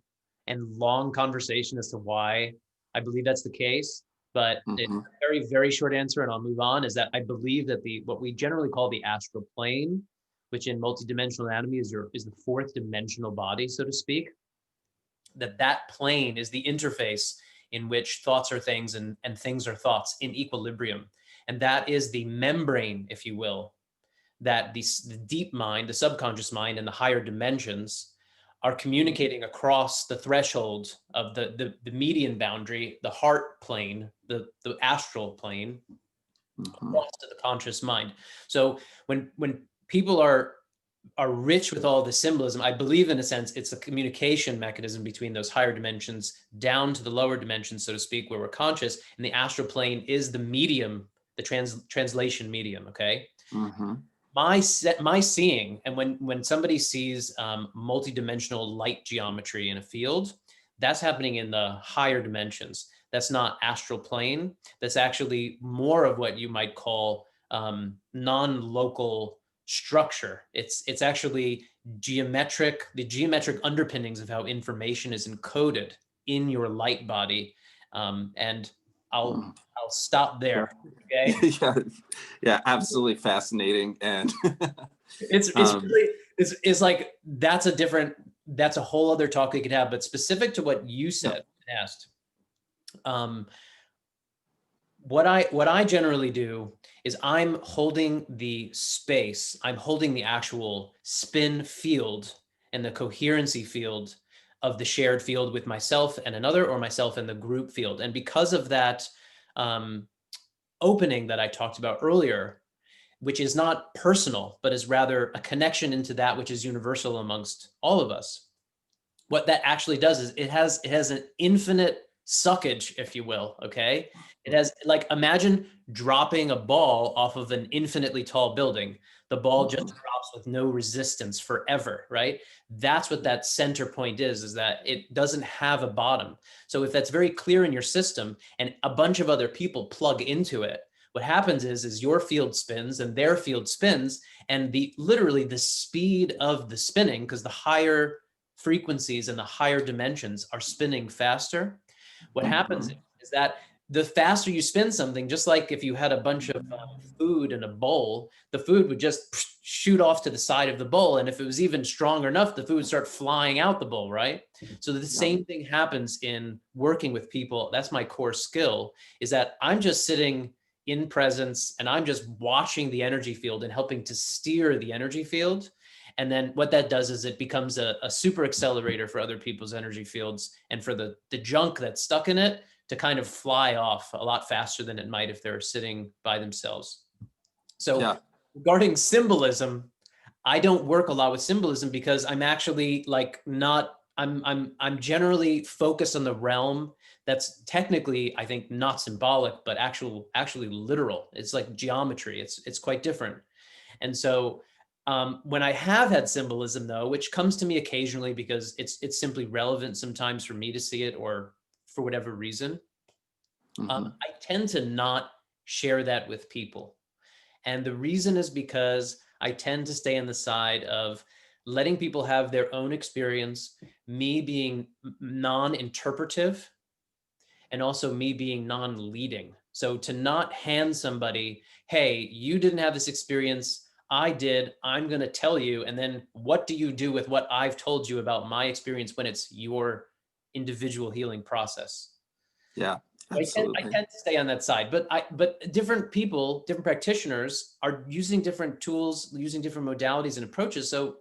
Speaker 1: and long conversation as to why I believe that's the case. But it's
Speaker 2: Mhm.
Speaker 1: a very, very short answer, and I'll move on, is that I believe that the what we generally call the astral plane, which in multidimensional anatomy is the fourth dimensional body, so to speak, that plane is the interface in which thoughts are things and things are thoughts in equilibrium. And that is the membrane, if you will, that the deep mind, the subconscious mind, and the higher dimensions are communicating across the threshold of the median boundary, the heart plane, the astral plane,
Speaker 2: Mhm.
Speaker 1: across to the conscious mind. So when people are rich with all the symbolism, I believe in a sense it's a communication mechanism between those higher dimensions down to the lower dimensions, so to speak, where we're conscious, and the astral plane is the medium, the translation medium. Okay,
Speaker 2: Mhm.
Speaker 1: my seeing, and when somebody sees multidimensional light geometry in a field, that's happening in the higher dimensions. That's not astral plane. That's actually more of what you might call non-local structure. It's actually the geometric underpinnings of how information is encoded in your light body. And I'll
Speaker 2: Mhm.
Speaker 1: I'll stop there. Okay.
Speaker 2: Yeah, yeah, absolutely fascinating. And
Speaker 1: It's
Speaker 2: um,
Speaker 1: really it's like that's a whole other talk we could have, but specific to what you
Speaker 2: yeah.
Speaker 1: said and asked, um, what I generally do is I'm holding the space, I'm holding the actual spin field and the coherency field of the shared field with myself and another, or myself and the group field. And because of that um, opening that I talked about earlier, which is not personal, but is rather a connection into that which is universal amongst all of us. What that actually does is it has an infinite suckage, if you will. Okay, it has, like, imagine dropping a ball off of an infinitely tall building. The ball just
Speaker 2: Mhm.
Speaker 1: drops with no resistance forever, right? That's what that center point is that it doesn't have a bottom. So if that's very clear in your system and a bunch of other people plug into it, what happens is your field spins and their field spins, and the literally the speed of the spinning, because the higher frequencies and the higher dimensions are spinning faster. What happens
Speaker 2: Mhm.
Speaker 1: is that the faster you spin something, just like if you had a bunch of food in a bowl, the food would just shoot off to the side of the bowl. And if it was even strong enough, the food would start flying out the bowl, right? So the
Speaker 2: Yeah.
Speaker 1: same thing happens in working with people. That's my core skill, is that I'm just sitting in presence and I'm just watching the energy field and helping to steer the energy field. And then what that does is it becomes a super accelerator for other people's energy fields, and for the junk that's stuck in it to kind of fly off a lot faster than it might if they're sitting by themselves. So
Speaker 2: Yeah.
Speaker 1: regarding symbolism, I don't work a lot with symbolism because I'm actually like not, I'm generally focused on the realm that's technically, I think, not symbolic, but actually literal. It's like geometry. It's quite different. And so when I have had symbolism, though, which comes to me occasionally because it's simply relevant sometimes for me to see it or for whatever reason,
Speaker 2: Mm-hmm.
Speaker 1: I tend to not share that with people. And the reason is because I tend to stay on the side of letting people have their own experience, me being non-interpretive, and also me being non-leading. So to not hand somebody, hey, you didn't have this experience, I did, I'm going to tell you, and then what do you do with what I've told you about my experience when it's your individual healing process?
Speaker 2: Yeah,
Speaker 1: I
Speaker 2: absolutely.
Speaker 1: tend to stay on that side, but different people, different practitioners are using different tools, using different modalities and approaches. So,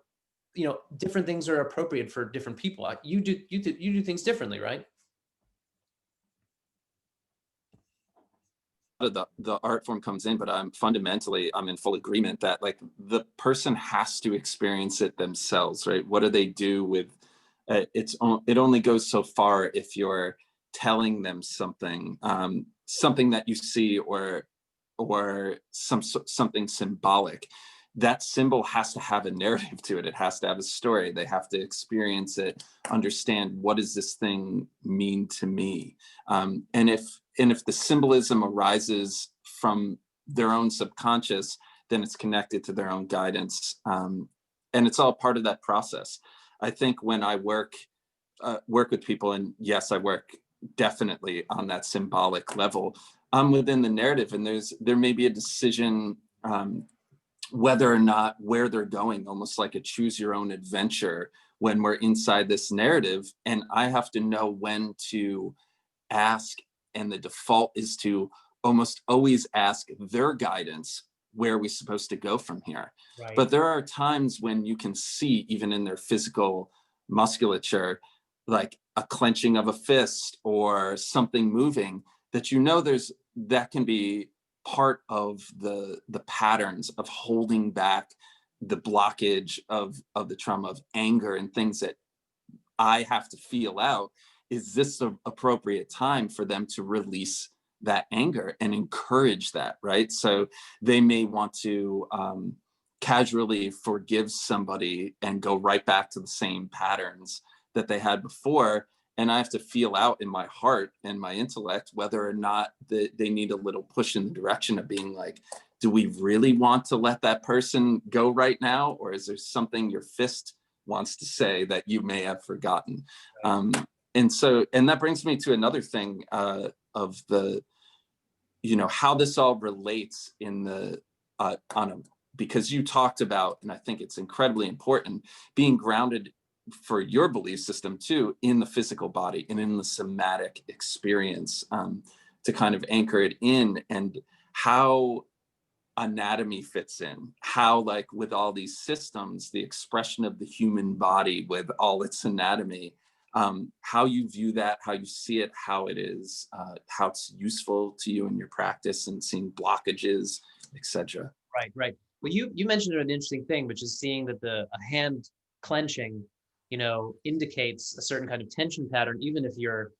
Speaker 1: different things are appropriate for different people. You do things differently, right?
Speaker 2: The art form comes in, but I'm in full agreement that like the person has to experience it themselves, right? What do they do with it only goes so far if you're telling them something, something that you see, or something symbolic. That symbol has to have a narrative to it. It has to have a story. They have to experience it, understand what does this thing mean to me. And if the symbolism arises from their own subconscious, then it's connected to their own guidance, and it's all part of that process. I think when I work with people, and yes, I work definitely on that symbolic level. I'm within the narrative, and there may be a decision, whether or not where they're going, almost like a choose your own adventure when we're inside this narrative, and I have to know when to ask, and the default is to almost always ask their guidance, where are we supposed to go from here.
Speaker 1: Right.
Speaker 2: But there are times when you can see, even in their physical musculature, like a clenching of a fist or something moving, that that can be part of the patterns of holding back the blockage of the trauma, of anger and things that I have to feel out. Is this the appropriate time for them to release that anger and encourage that, right? So they may want to casually forgive somebody and go right back to the same patterns that they had before. And I have to feel out in my heart and my intellect whether or not they need a little push in the direction of being like, do we really want to let that person go right now? Or is there something your fist wants to say that you may have forgotten? And that brings me to another thing, of the, how this all relates in the, on a, because you talked about, and I think it's incredibly important, being grounded for your belief system too, in the physical body and in the somatic experience, to kind of anchor it in, and how anatomy fits in, how, like, with all these systems, the expression of the human body with all its anatomy, how you view that, how you see it, how it is, how it's useful to you in your practice, and seeing blockages, etc.
Speaker 1: Right, right. Well, you mentioned an interesting thing, which is seeing that a hand clenching, indicates a certain kind of tension pattern, even if you're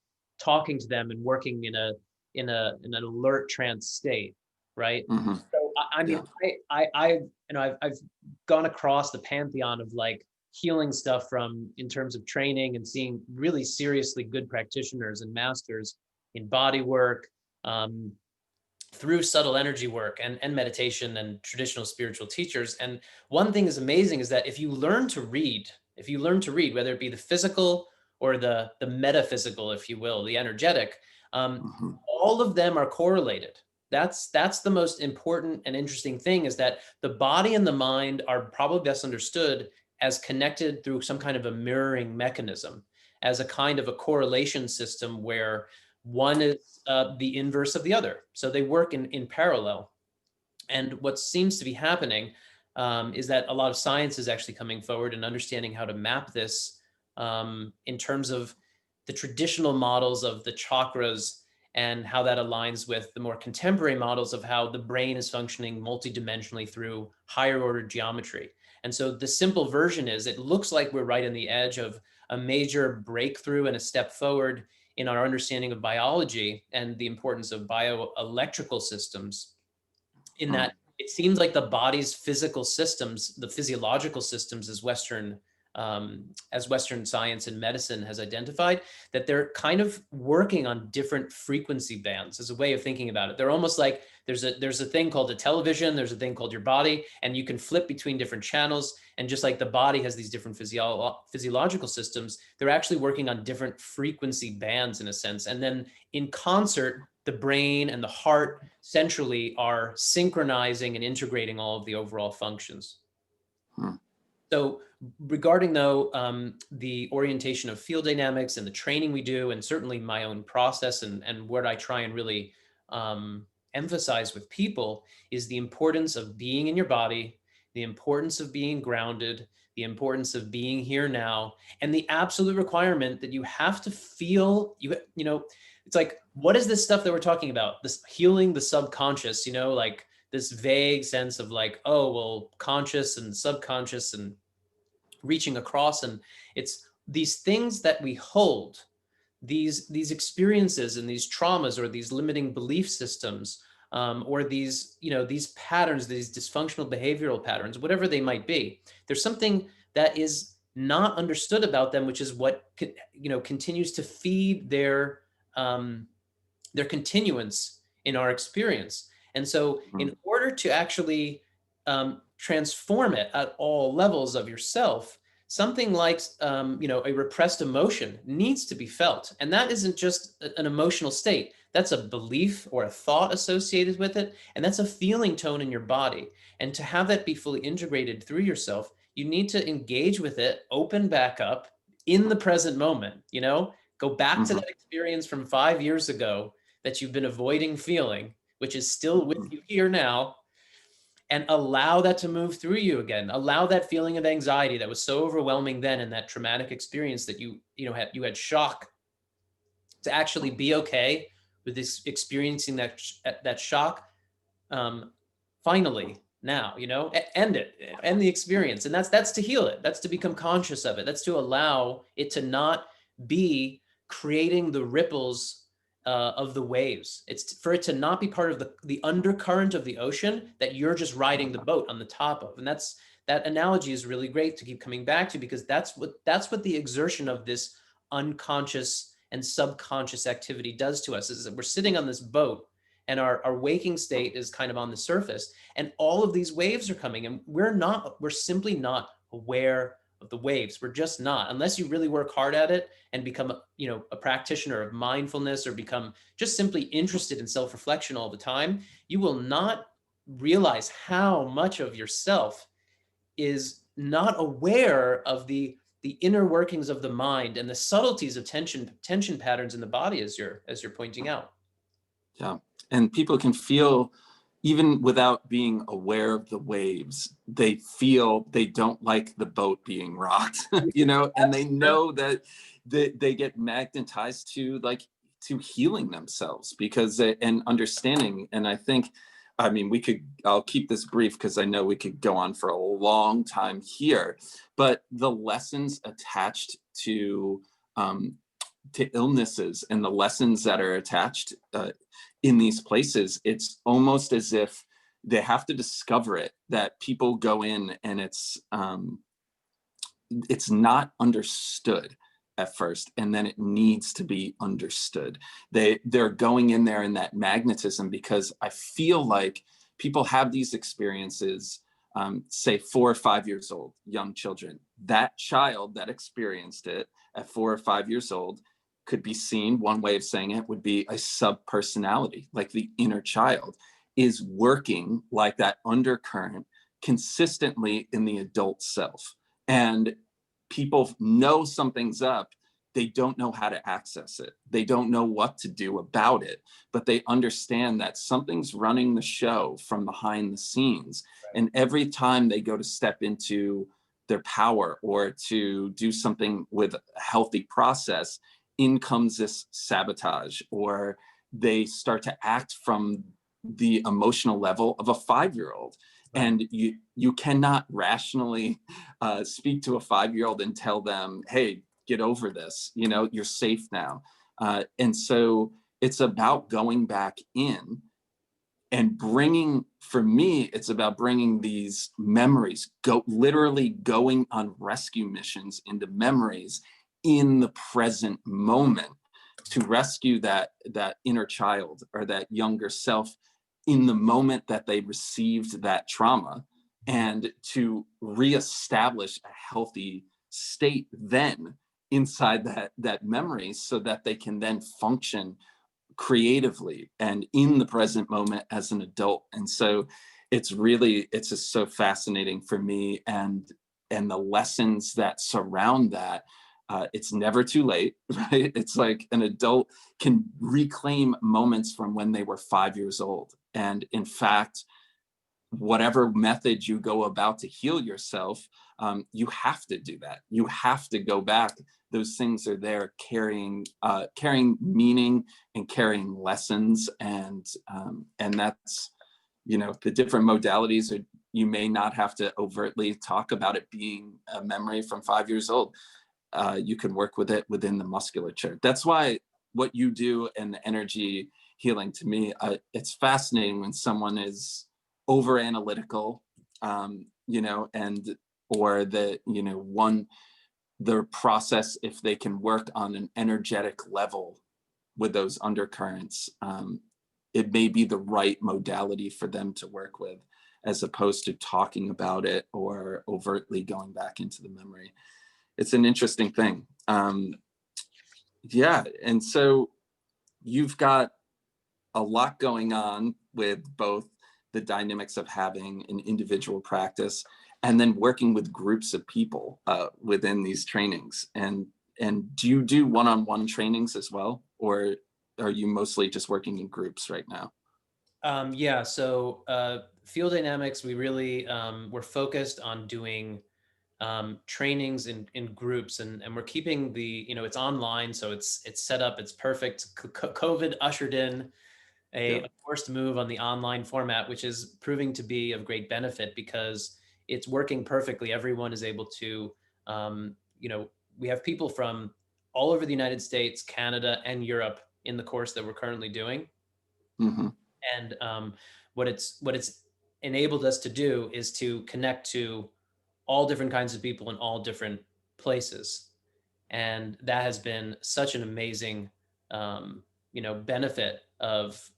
Speaker 1: talking to them and working in an alert trance state, right?
Speaker 2: Mm-hmm.
Speaker 1: So I mean,
Speaker 2: Yeah.
Speaker 1: I've gone across the pantheon of like healing stuff from in terms of training and seeing really seriously good practitioners and masters in body work, um, through subtle energy work and meditation and traditional spiritual teachers. And one thing is amazing is that if you learn to read, whether it be the physical or the metaphysical, if you will, the energetic,
Speaker 2: Mm-hmm.
Speaker 1: all of them are correlated. That's the most important and interesting thing, is that the body and the mind are probably best understood as connected through some kind of a mirroring mechanism, as a kind of a correlation system where one is the inverse of the other. So they work in parallel. And what seems to be happening, is that a lot of science is actually coming forward and understanding how to map this, in terms of the traditional models of the chakras and how that aligns with the more contemporary models of how the brain is functioning multidimensionally through higher order geometry. And so the simple version is it looks like we're right on the edge of a major breakthrough and a step forward in our understanding of biology and the importance of bioelectrical systems, in
Speaker 2: Mm,
Speaker 1: that it seems like the body's physical systems, the physiological systems, as Western science and medicine has identified, that they're kind of working on different frequency bands as a way of thinking about it. They're almost like there's a thing called a television, there's a thing called your body, and you can flip between different channels. And just like the body has these different physiological systems, they're actually working on different frequency bands in a sense. And then in concert, the brain and the heart centrally are synchronizing and integrating all of the overall functions.
Speaker 2: mm,
Speaker 1: So regarding though the orientation of field dynamics and the training we do, and certainly my own process and what I try and really emphasize with people is the importance of being in your body, the importance of being grounded, the importance of being here now, and the absolute requirement that you have to feel, you know, it's like, what is this stuff that we're talking about? This healing the subconscious, like this vague sense of like, oh, well, conscious and subconscious and reaching across. And it's these things that we hold, these experiences and these traumas or these limiting belief systems, or these patterns, these dysfunctional behavioral patterns, whatever they might be. There's something that is not understood about them, which is what continues to feed their continuance in our experience. And so
Speaker 2: mm,
Speaker 1: in order to actually transform it at all levels of yourself, something like a repressed emotion needs to be felt. And that isn't just an emotional state. That's a belief or a thought associated with it. And that's a feeling tone in your body. And to have that be fully integrated through yourself, you need to engage with it, open back up in the present moment, go back to
Speaker 2: mhm,
Speaker 1: that experience from 5 years ago that you've been avoiding feeling, which is still with
Speaker 2: mhm,
Speaker 1: you here now, and allow that to move through you again. Allow that feeling of anxiety that was so overwhelming then, and that traumatic experience that you had shock, to actually be okay with this experiencing that shock. um, Finally now, end it, end the experience. And that's to heal it. That's to become conscious of it. That's to allow it to not be creating the ripples of the waves. It's for it to not be part of the undercurrent of the ocean that you're just riding the boat on the top of. And that analogy is really great to keep coming back to, because that's what the exertion of this unconscious and subconscious activity does to us, is that we're sitting on this boat and our waking state is kind of on the surface, and all of these waves are coming, and we're simply not aware of the waves. We're just not, unless you really work hard at it and become a practitioner of mindfulness, or become just simply interested in self-reflection all the time. You will not realize how much of yourself is not aware of the inner workings of the mind and the subtleties of tension patterns in the body, as you're pointing out.
Speaker 2: yeah. And people can feel, even without being aware of the waves, they feel they don't like the boat being rocked, and they know that they get magnetized to, like, to healing themselves, because and understanding. And I think, I mean, I'll keep this brief because I know we could go on for a long time here, but the lessons attached um, to illnesses and the lessons that are attached in these places, it's almost as if they have to discover it, that people go in and it's not understood at first, and then it needs to be understood. They're going in there in that magnetism, because I feel like people have these experiences, say 4 or 5 years old, young children. That child that experienced it at 4 or 5 years old could be seen, one way of saying it would be a sub-personality, like the inner child is working like that undercurrent consistently in the adult self. And people know something's up, they don't know how to access it, they don't know what to do about it, but they understand that something's running the show from behind the scenes. And every time they go to step into their power or to do something with a healthy process, in comes this sabotage, or they start to act from the emotional level of a 5-year-old.
Speaker 1: Right.
Speaker 2: And you cannot rationally speak to a 5-year-old and tell them, hey, get over this, you're safe now. And so it's about going back in and bringing, for me, it's about bringing these memories, literally going on rescue missions into memories in the present moment, to rescue that inner child or that younger self in the moment that they received that trauma, and to reestablish a healthy state then inside that memory, so that they can then function creatively and in the present moment as an adult. And so it's just so fascinating for me, and the lessons that surround that. It's never too late, right? It's like an adult can reclaim moments from when they were 5 years old. And in fact, whatever method you go about to heal yourself, you have to do that. You have to go back. Those things are there, carrying meaning and carrying lessons, and that's, the different modalities are. You may not have to overtly talk about it being a memory from 5 years old. You can work with it within the musculature. That's why what you do and the energy healing, to me, it's fascinating when someone is over analytical, and or their process, if they can work on an energetic level with those undercurrents, it may be the right modality for them to work with, as opposed to talking about it or overtly going back into the memory. It's an interesting thing. Yeah. And so you've got a lot going on with both the dynamics of having an individual practice and then working with groups of people within these trainings. And do you do one-on-one trainings as well, or are you mostly just working in groups right now?
Speaker 1: Yeah, so field dynamics, we really we're focused on doing trainings in groups, and we're keeping it's online, so it's set up, it's perfect. COVID ushered in
Speaker 2: Yeah.
Speaker 1: a forced move on the online format, which is proving to be of great benefit because it's working perfectly. Everyone is able to, um, you know, we have people from all over the United States, Canada, and Europe in the course that we're currently doing.
Speaker 2: Hmm.
Speaker 1: And what it's enabled us to do is to connect to all different kinds of people in all different places, and that has been such an amazing benefit of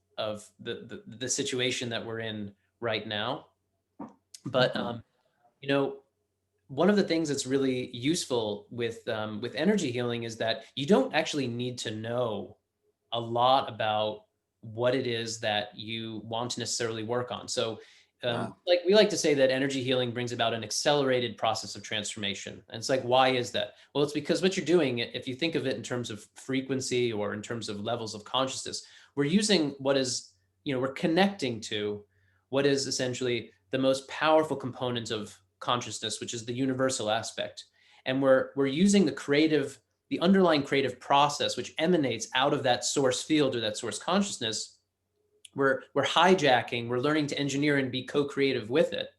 Speaker 1: the situation that we're in right now. But
Speaker 2: Hmm.
Speaker 1: you know one of the things that's really useful with energy healing is that you don't actually need to know a lot about what it is that you want to necessarily work on. So,
Speaker 2: Yeah.
Speaker 1: like we like to say that energy healing brings about an accelerated process of transformation. And it's like, why is that? Well, it's because what you're doing, if you think of it in terms of frequency or in terms of levels of consciousness, we're using what is, we're connecting to what is essentially the most powerful component of consciousness, which is the universal aspect. And we're using the underlying creative process, which emanates out of that source field or that source consciousness. We're hijacking, we're learning to engineer and be co-creative with it,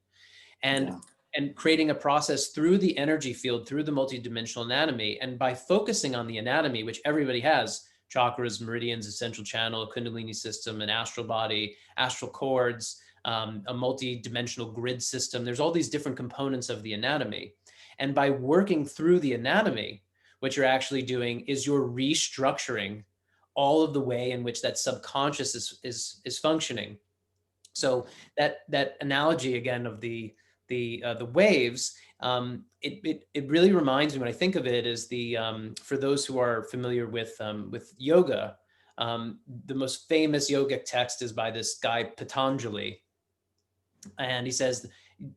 Speaker 1: and
Speaker 2: Yeah.
Speaker 1: and creating a process through the energy field, through the multidimensional anatomy. And by focusing on the anatomy, which everybody has: chakras, meridians, essential channel, kundalini system, an astral body, astral cords, a multi-dimensional grid system. There's all these different components of the anatomy. And by working through the anatomy, what you're actually doing is you're restructuring all of the way in which that subconscious is functioning. So that analogy again of the waves, it really reminds me, when I think of it, is for those who are familiar with yoga, the most famous yogic text is by this guy Patanjali, and he says,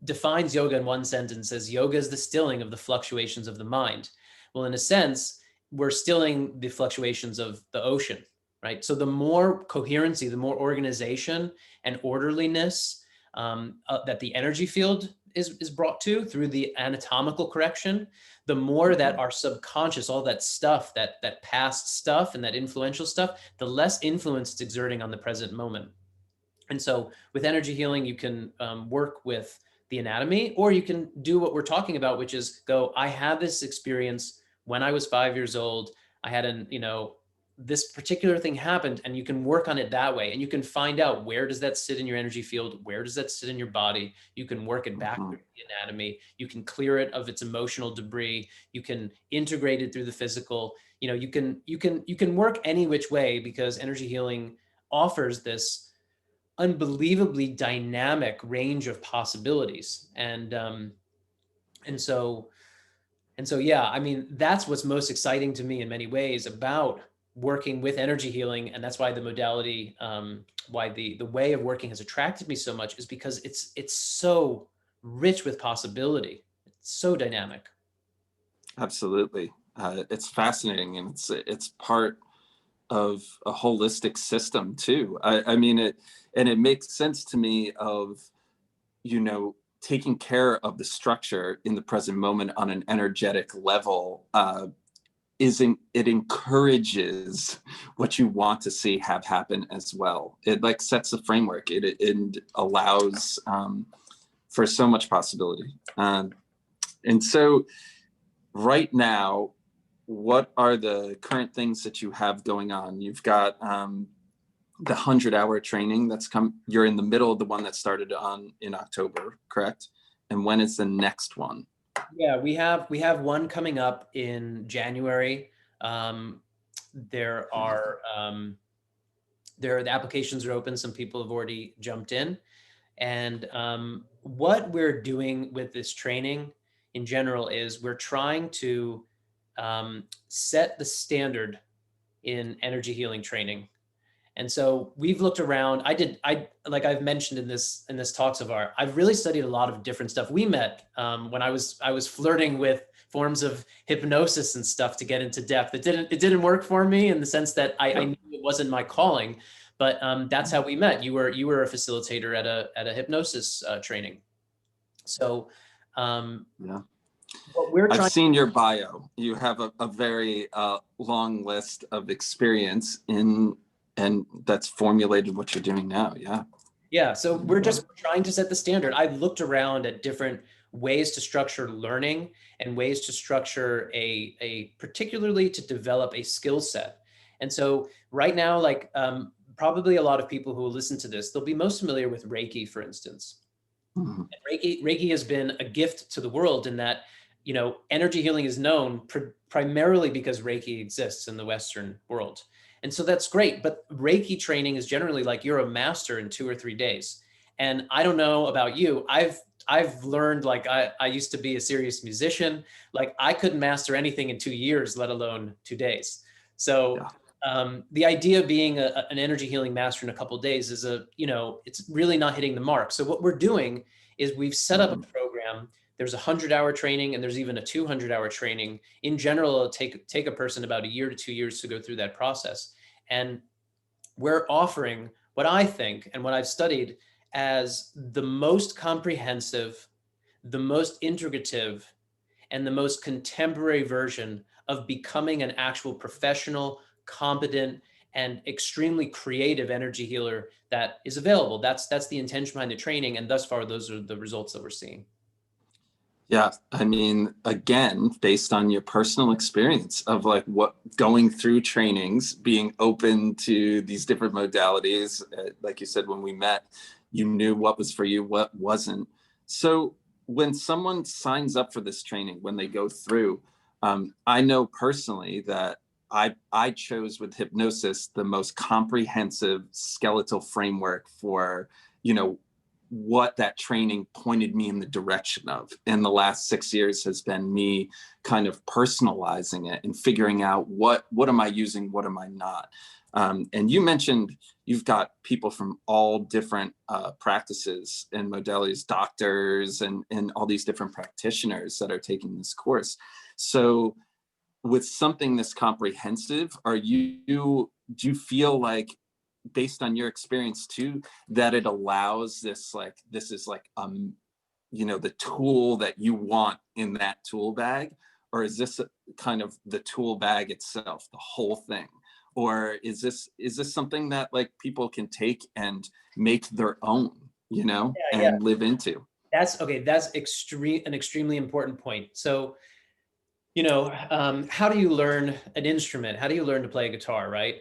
Speaker 1: defines yoga in one sentence as: yoga is the stilling of the fluctuations of the mind. Well, in a sense, we're stilling the fluctuations of the ocean, right? So the more coherency, the more organization and orderliness that the energy field is brought to through the anatomical correction, the more that our subconscious, all that stuff, that past stuff and that influential stuff, the less influence it's exerting on the present moment. And so with energy healing, you can work with the anatomy, or you can do what we're talking about, which is go, I had this experience when I was 5 years old. I had this particular thing happened, and you can work on it that way. And you can find out, where does that sit in your energy field? Where does that sit in your body? You can work it back through the anatomy. You can clear it of its emotional debris. You can integrate it through the physical. You can work any which way, because energy healing offers this unbelievably dynamic range of possibilities. And so yeah, I mean, that's what's most exciting to me in many ways about working with energy healing. And that's why the modality, why the way of working has attracted me so much, is because it's so rich with possibility. It's so dynamic.
Speaker 2: Absolutely. It's fascinating, and it's part of a holistic system too. I mean it, and it makes sense to me of, taking care of the structure in the present moment on an energetic level. Isn't it encourages what you want to see have happen as well. It like sets the framework. It allows for so much possibility. And so right now, what are the current things that you have going on? You've got the 100-hour training that's come. You're in the middle of the one that started in October, correct? And when is the next one?
Speaker 1: Yeah, we have one coming up in January. Um, there are the applications are open. Some people have already jumped in. And what we're doing with this training in general is we're trying to set the standard in energy healing training. And so we've looked around. Like I've mentioned in this talk so far, I've really studied a lot of different stuff. We met when I was flirting with forms of hypnosis and stuff to get into depth. It didn't work for me, in the sense that I knew it wasn't my calling. But that's how we met. You were a facilitator at a hypnosis training. So
Speaker 2: Yeah.
Speaker 1: what we're
Speaker 2: I've
Speaker 1: trying.
Speaker 2: seen your bio. You have a very long list of experience and that's formulated what you're doing now. Yeah.
Speaker 1: Yeah, so we're just trying to set the standard. I've looked around at different ways to structure learning and ways to structure a particularly to develop a skill set. And so right now, like probably a lot of people who will listen to this, they'll be most familiar with Reiki, for instance.
Speaker 2: Mhm.
Speaker 1: And Reiki has been a gift to the world, in that, energy healing is known primarily because Reiki exists in the Western world. And so that's great. But Reiki training is generally like you're a master in 2 or 3 days. And I don't know about you. I've learned, like I used to be a serious musician. Like I couldn't master anything in 2 years, let alone 2 days. So
Speaker 2: Yeah.
Speaker 1: the idea of being an energy healing master in a couple of days it's really not hitting the mark. So what we're doing is we've set up a
Speaker 2: Mhm.
Speaker 1: program. There's a 100-hour training, and there's even a 200-hour training. In general, it'll take a person about a year to 2 years to go through that process. And we're offering what I think and what I've studied as the most comprehensive, the most integrative, and the most contemporary version of becoming an actual professional, competent, and extremely creative energy healer that is available. That's the intention behind the training, and thus far, those are the results that we're seeing.
Speaker 2: Yeah, I mean, again, based on your personal experience of like what going through trainings, being open to these different modalities, like you said, when we met, you knew what was for you, what wasn't. So when someone signs up for this training, when they go through, I know personally that I chose with hypnosis the most comprehensive skeletal framework for, you know, what that training pointed me in the direction of. And the last 6 years has been me kind of personalizing it and figuring out what am I using, what am I not. And you mentioned you've got people from all different practices and modalities, doctors and all these different practitioners that are taking this course. So with something this comprehensive, do you feel like, based on your experience too, that it allows this, like this is like the tool that you want in that tool bag, or is this kind of the tool bag itself, the whole thing? Or is this something that like people can take and make their own,
Speaker 1: Yeah, yeah.
Speaker 2: and live into?
Speaker 1: That's okay. That's an extremely important point. So, how do you learn an instrument? How do you learn to play a guitar, right?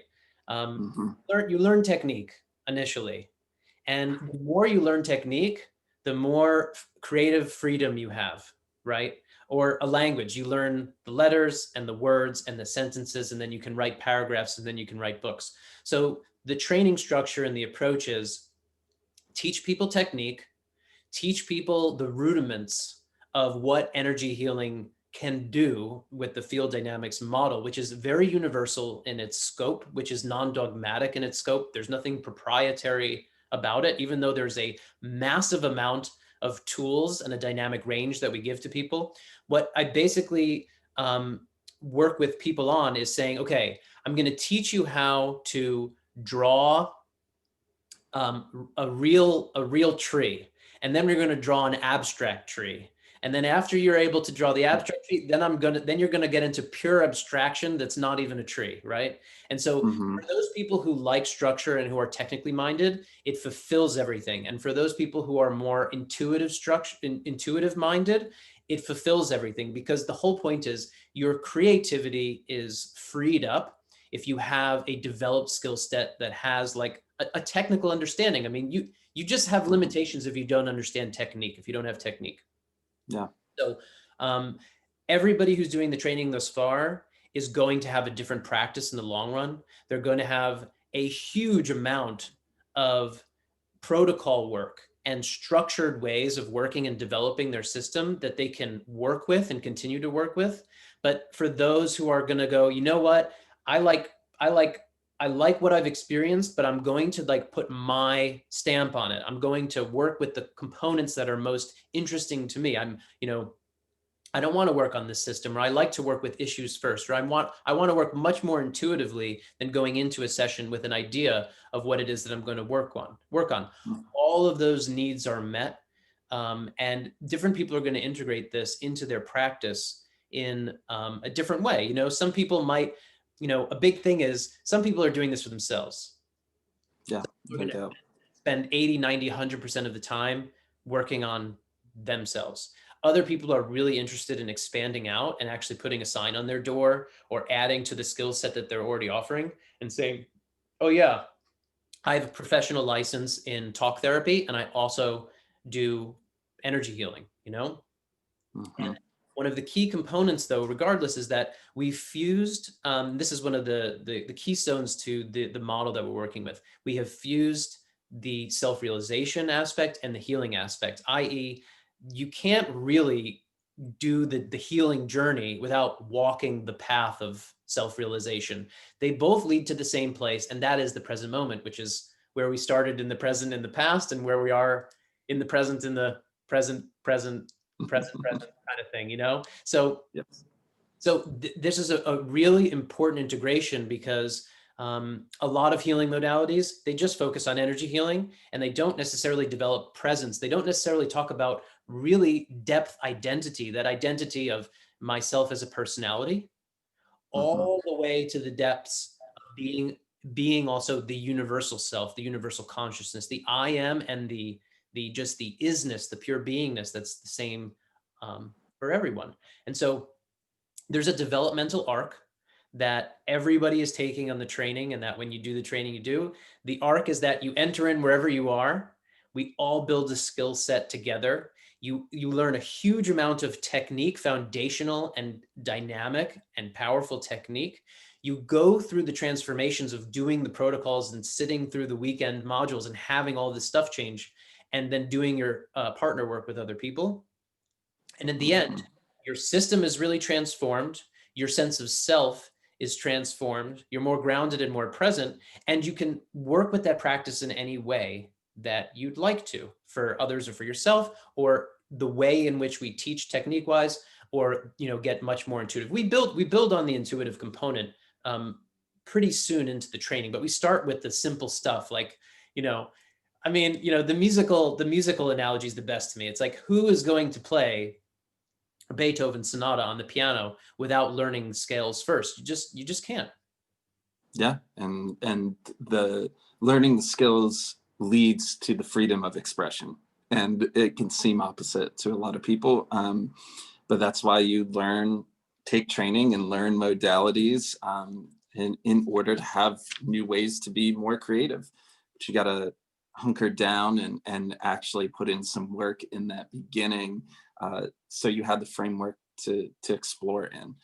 Speaker 2: Hmm.
Speaker 1: You learn technique initially. And the more you learn technique, the more creative freedom you have, right? Or a language, you learn the letters and the words and the sentences, and then you can write paragraphs and then you can write books. So the training structure and the approach is teach people technique, teach people the rudiments of what energy healing can do with the field dynamics model, which is very universal in its scope, which is non-dogmatic in its scope. There's nothing proprietary about it, even though there's a massive amount of tools and a dynamic range that we give to people. What I basically work with people on is saying, okay, I'm going to teach you how to draw a real tree, and then we're going to draw an abstract tree. And then after you're able to draw the abstract tree, then you're gonna get into pure abstraction that's not even a tree, right? And so
Speaker 2: Hmm.
Speaker 1: for those people who like structure and who are technically minded, it fulfills everything. And for those people who are more intuitive minded, it fulfills everything, because the whole point is your creativity is freed up if you have a developed skill set that has like a technical understanding. I mean, you just have
Speaker 2: Hmm.
Speaker 1: limitations if you don't understand technique, if you don't have technique.
Speaker 2: Yeah.
Speaker 1: So um, everybody who's doing the training thus far is going to have a different practice in the long run. They're going to have a huge amount of protocol work and structured ways of working and developing their system that they can work with and continue to work with. But for those who are going to go, you know what, I like, I like, I like what I've experienced, but I'm going to like put my stamp on it. I'm going to work with the components that are most interesting to me. I don't want to work on this system, or I like to work with issues first, or I want to work much more intuitively than going into a session with an idea of what it is that I'm going to work on. All of those needs are met, and different people are going to integrate this into their practice in a different way. Some people might, a big thing is some people are doing this for themselves.
Speaker 2: Yeah,
Speaker 1: We're
Speaker 2: no
Speaker 1: going to
Speaker 2: doubt.
Speaker 1: spend 80, 90, 100% of the time working on themselves. Other people are really interested in expanding out and actually putting a sign on their door or adding to the skill set that they're already offering and saying, oh, yeah, I have a professional license in talk therapy and I also do energy healing.
Speaker 2: Hmm.
Speaker 1: And one of the key components, though, regardless, is that we fused. This is one of the keystones to the model that we're working with. We have fused the self-realization aspect and the healing aspect, i.e., you can't really do the healing journey without walking the path of self-realization. They both lead to the same place, and that is the present moment, which is where we started in the present in the past and where we are in the present in the present kind of thing. So
Speaker 2: Yes.
Speaker 1: this is a really important integration, because a lot of healing modalities, they just focus on energy healing and they don't necessarily develop presence. They don't necessarily talk about really depth identity, that identity of myself as a personality,
Speaker 2: Hmm.
Speaker 1: all the way to the depths of being also the universal self, the universal consciousness, the I am, and the just the isness, the pure beingness that's the same for everyone. And so there's a developmental arc that everybody is taking on the training, and that when you do the training, the arc is that you enter in wherever you are. We all build a skill set together. You learn a huge amount of technique, foundational and dynamic and powerful technique. You go through the transformations of doing the protocols and sitting through the weekend modules and having all this stuff change, and then doing your partner work with other people. And in the
Speaker 2: Hmm.
Speaker 1: end, your system is really transformed. Your sense of self is transformed. You're more grounded and more present. And you can work with that practice in any way that you'd like to, for others or for yourself, or the way in which we teach technique wise, or get much more intuitive. We build on the intuitive component pretty soon into the training, but we start with the simple stuff like, you know, I mean, the musical analogy is the best to me. It's like, who is going to play a Beethoven sonata on the piano without learning scales first? You just can't.
Speaker 2: Yeah, and the learning the skills leads to the freedom of expression, and it can seem opposite to a lot of people, but that's why you take training and learn modalities, in order to have new ways to be more creative. But you got to hunker down and actually put in some work in that beginning, so you have the framework to explore in.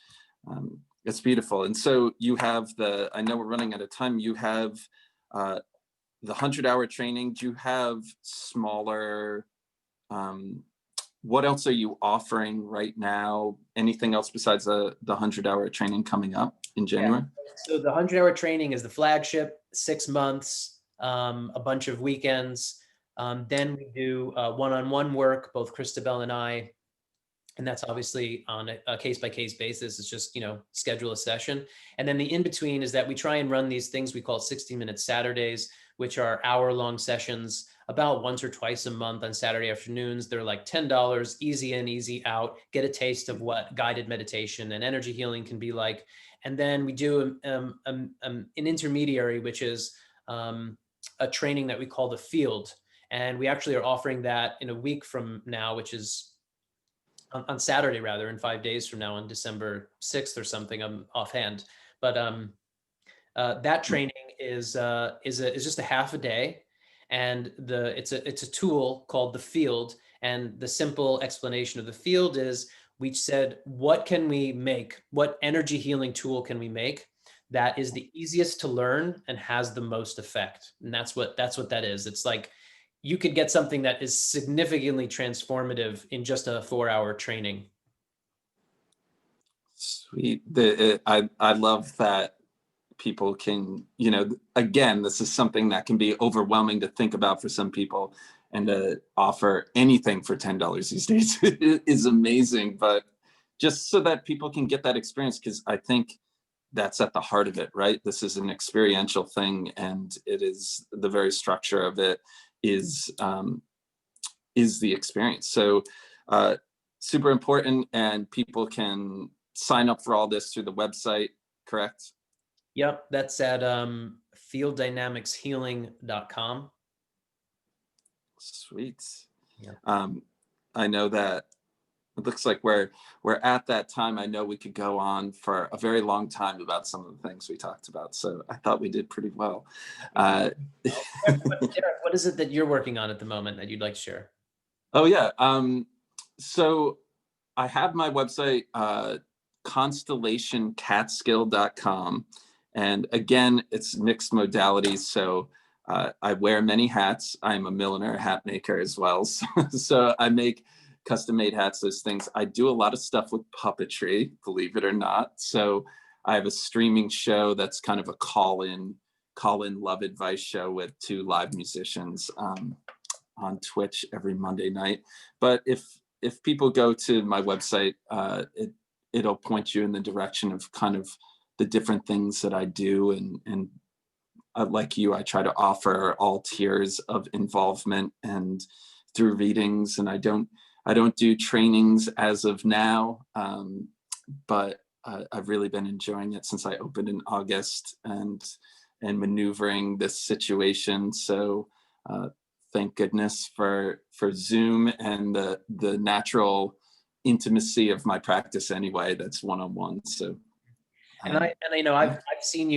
Speaker 2: It's beautiful. And so you have I know we're running out of time. You have the 100-hour training. Do you have smaller, what else are you offering right now? Anything else besides the 100-hour training coming up in
Speaker 1: Yeah.
Speaker 2: January?
Speaker 1: So the 100-hour training is the flagship, 6 months, a bunch of weekends. Then we do one-on-one work, both Christabel and I, and that's obviously on a case-by-case basis. It's just, schedule a session. And then the in-between is that we try and run these things we call 60-minute Saturdays, which are hour-long sessions about once or twice a month on Saturday afternoons. They're like $10, easy in, easy out, get a taste of what guided meditation and energy healing can be like. And then we do an intermediary, which is a training that we call the field. And we actually are offering that in a week from now, which is on Saturday, rather, in 5 days from now, on December 6th or something. I'm offhand, but that training is just a half a day, and it's a tool called the field. And the simple explanation of the field is, we said, what can we make? What energy healing tool can we make that is the easiest to learn and has the most effect? And that's what that is. It's like, you could get something that is significantly transformative in just a 4-hour training.
Speaker 2: Sweet. I love that people can, again, this is something that can be overwhelming to think about for some people, and to offer anything for $10 these days is amazing. But just so that people can get that experience, because I think that's at the heart of it, right? This is an experiential thing, and it is the very structure of it is the experience. So super important, and people can sign up for all this through the website, correct?
Speaker 1: Yep, that's at fielddynamicshealing.com.
Speaker 2: Sweet.
Speaker 1: Yeah.
Speaker 2: I know that it looks like we're at that time. I know we could go on for a very long time about some of the things we talked about, so I thought we did pretty well.
Speaker 1: Derek, what is it that you're working on at the moment that you'd like to share?
Speaker 2: Oh yeah. So I have my website, constellationcatskill.com. And again, it's mixed modalities. So I wear many hats. I'm a milliner, hat maker as well. So I make custom made hats, those things. I do a lot of stuff with puppetry, believe it or not. So I have a streaming show that's kind of a call-in love advice show with 2 live musicians on Twitch every Monday night. But if people go to my website, it'll point you in the direction of kind of the different things that I do. And like you, I try to offer all tiers of involvement and through readings. And I don't do trainings as of now, but I've really been enjoying it since I opened in August, and maneuvering this situation. So thank goodness for Zoom and the natural intimacy of my practice anyway. That's one-on-one. So
Speaker 1: And I know I've seen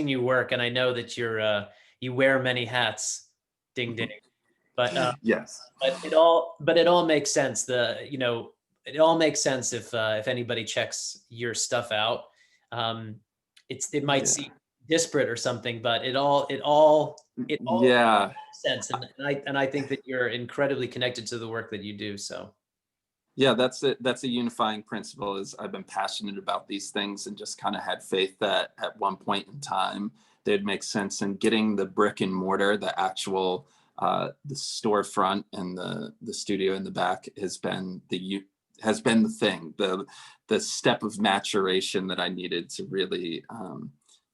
Speaker 1: you work, and I know that you wear many hats. Ding ding. But
Speaker 2: yes.
Speaker 1: it all makes sense. It all makes sense if anybody checks your stuff out. It might
Speaker 2: Yeah.
Speaker 1: seem disparate or something, but it all
Speaker 2: Yeah.
Speaker 1: makes sense. And I think that you're incredibly connected to the work that you do. So
Speaker 2: Yeah, that's it. That's a unifying principle. Is I've been passionate about these things, and just kind of had faith that at one point in time they'd make sense. And getting the brick and mortar, the actual the storefront and the studio in the back has been the thing, the step of maturation that I needed to really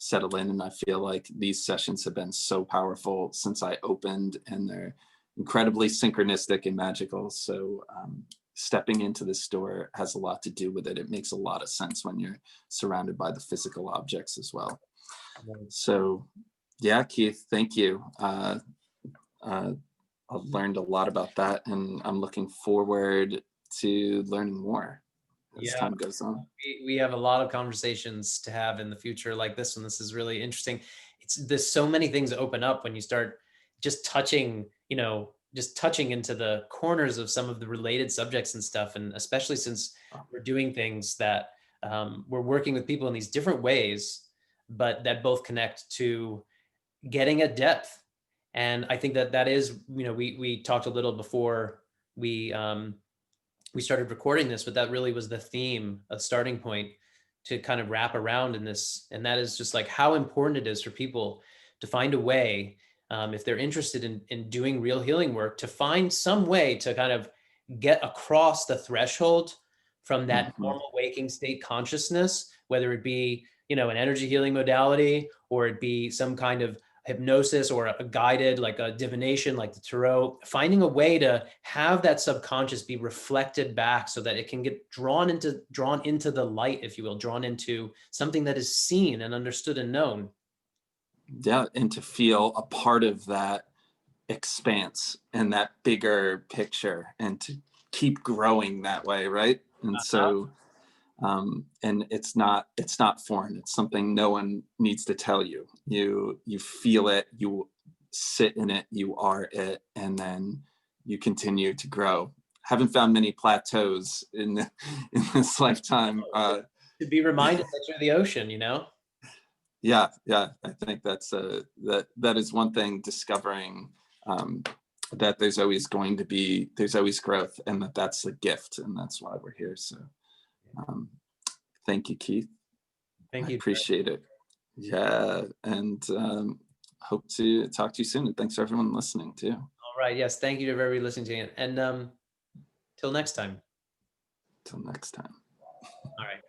Speaker 2: settle in. And I feel like these sessions have been so powerful since I opened, and they're incredibly synchronistic and magical. So stepping into this door has a lot to do with it. It makes a lot of sense when you're surrounded by the physical objects as well. So yeah, Keith, thank you. I've learned a lot about that, and I'm looking forward to learning more as
Speaker 1: Yeah,
Speaker 2: time goes on.
Speaker 1: we have a lot of conversations to have in the future like this one. This is really interesting. There's so many things open up when you start just touching, just touching into the corners of some of the related subjects and stuff. And especially since we're doing things that we're working with people in these different ways, but that both connect to getting at depth. And I think that is, we talked a little before we we started recording this, but that really was the theme, a starting point to kind of wrap around in this. And that is just like how important it is for people to find a way, if they're interested in doing real healing work, to find some way to kind of get across the threshold from that normal waking state consciousness, whether it be, an energy healing modality, or it be some kind of hypnosis or a guided, like a divination, like the tarot, finding a way to have that subconscious be reflected back so that it can get drawn into the light, if you will, drawn into something that is seen and understood and known.
Speaker 2: Yeah, and to feel a part of that expanse and that bigger picture, and to keep growing that way, right? And so and it's not foreign. It's something no one needs to tell you. You feel it, you sit in it, you are it, and then you continue to grow. Haven't found many plateaus in this lifetime.
Speaker 1: To be reminded that you're the ocean,
Speaker 2: Yeah, I think that's that is one thing, discovering that there's always growth, and that's a gift, and that's why we're here. So thank you, Keith.
Speaker 1: Thank
Speaker 2: I
Speaker 1: you.
Speaker 2: appreciate it. Yeah, and hope to talk to you soon. And thanks for everyone listening too.
Speaker 1: All right. Yes. Thank you to everybody listening to it. And till next time.
Speaker 2: Till next time.
Speaker 1: All right.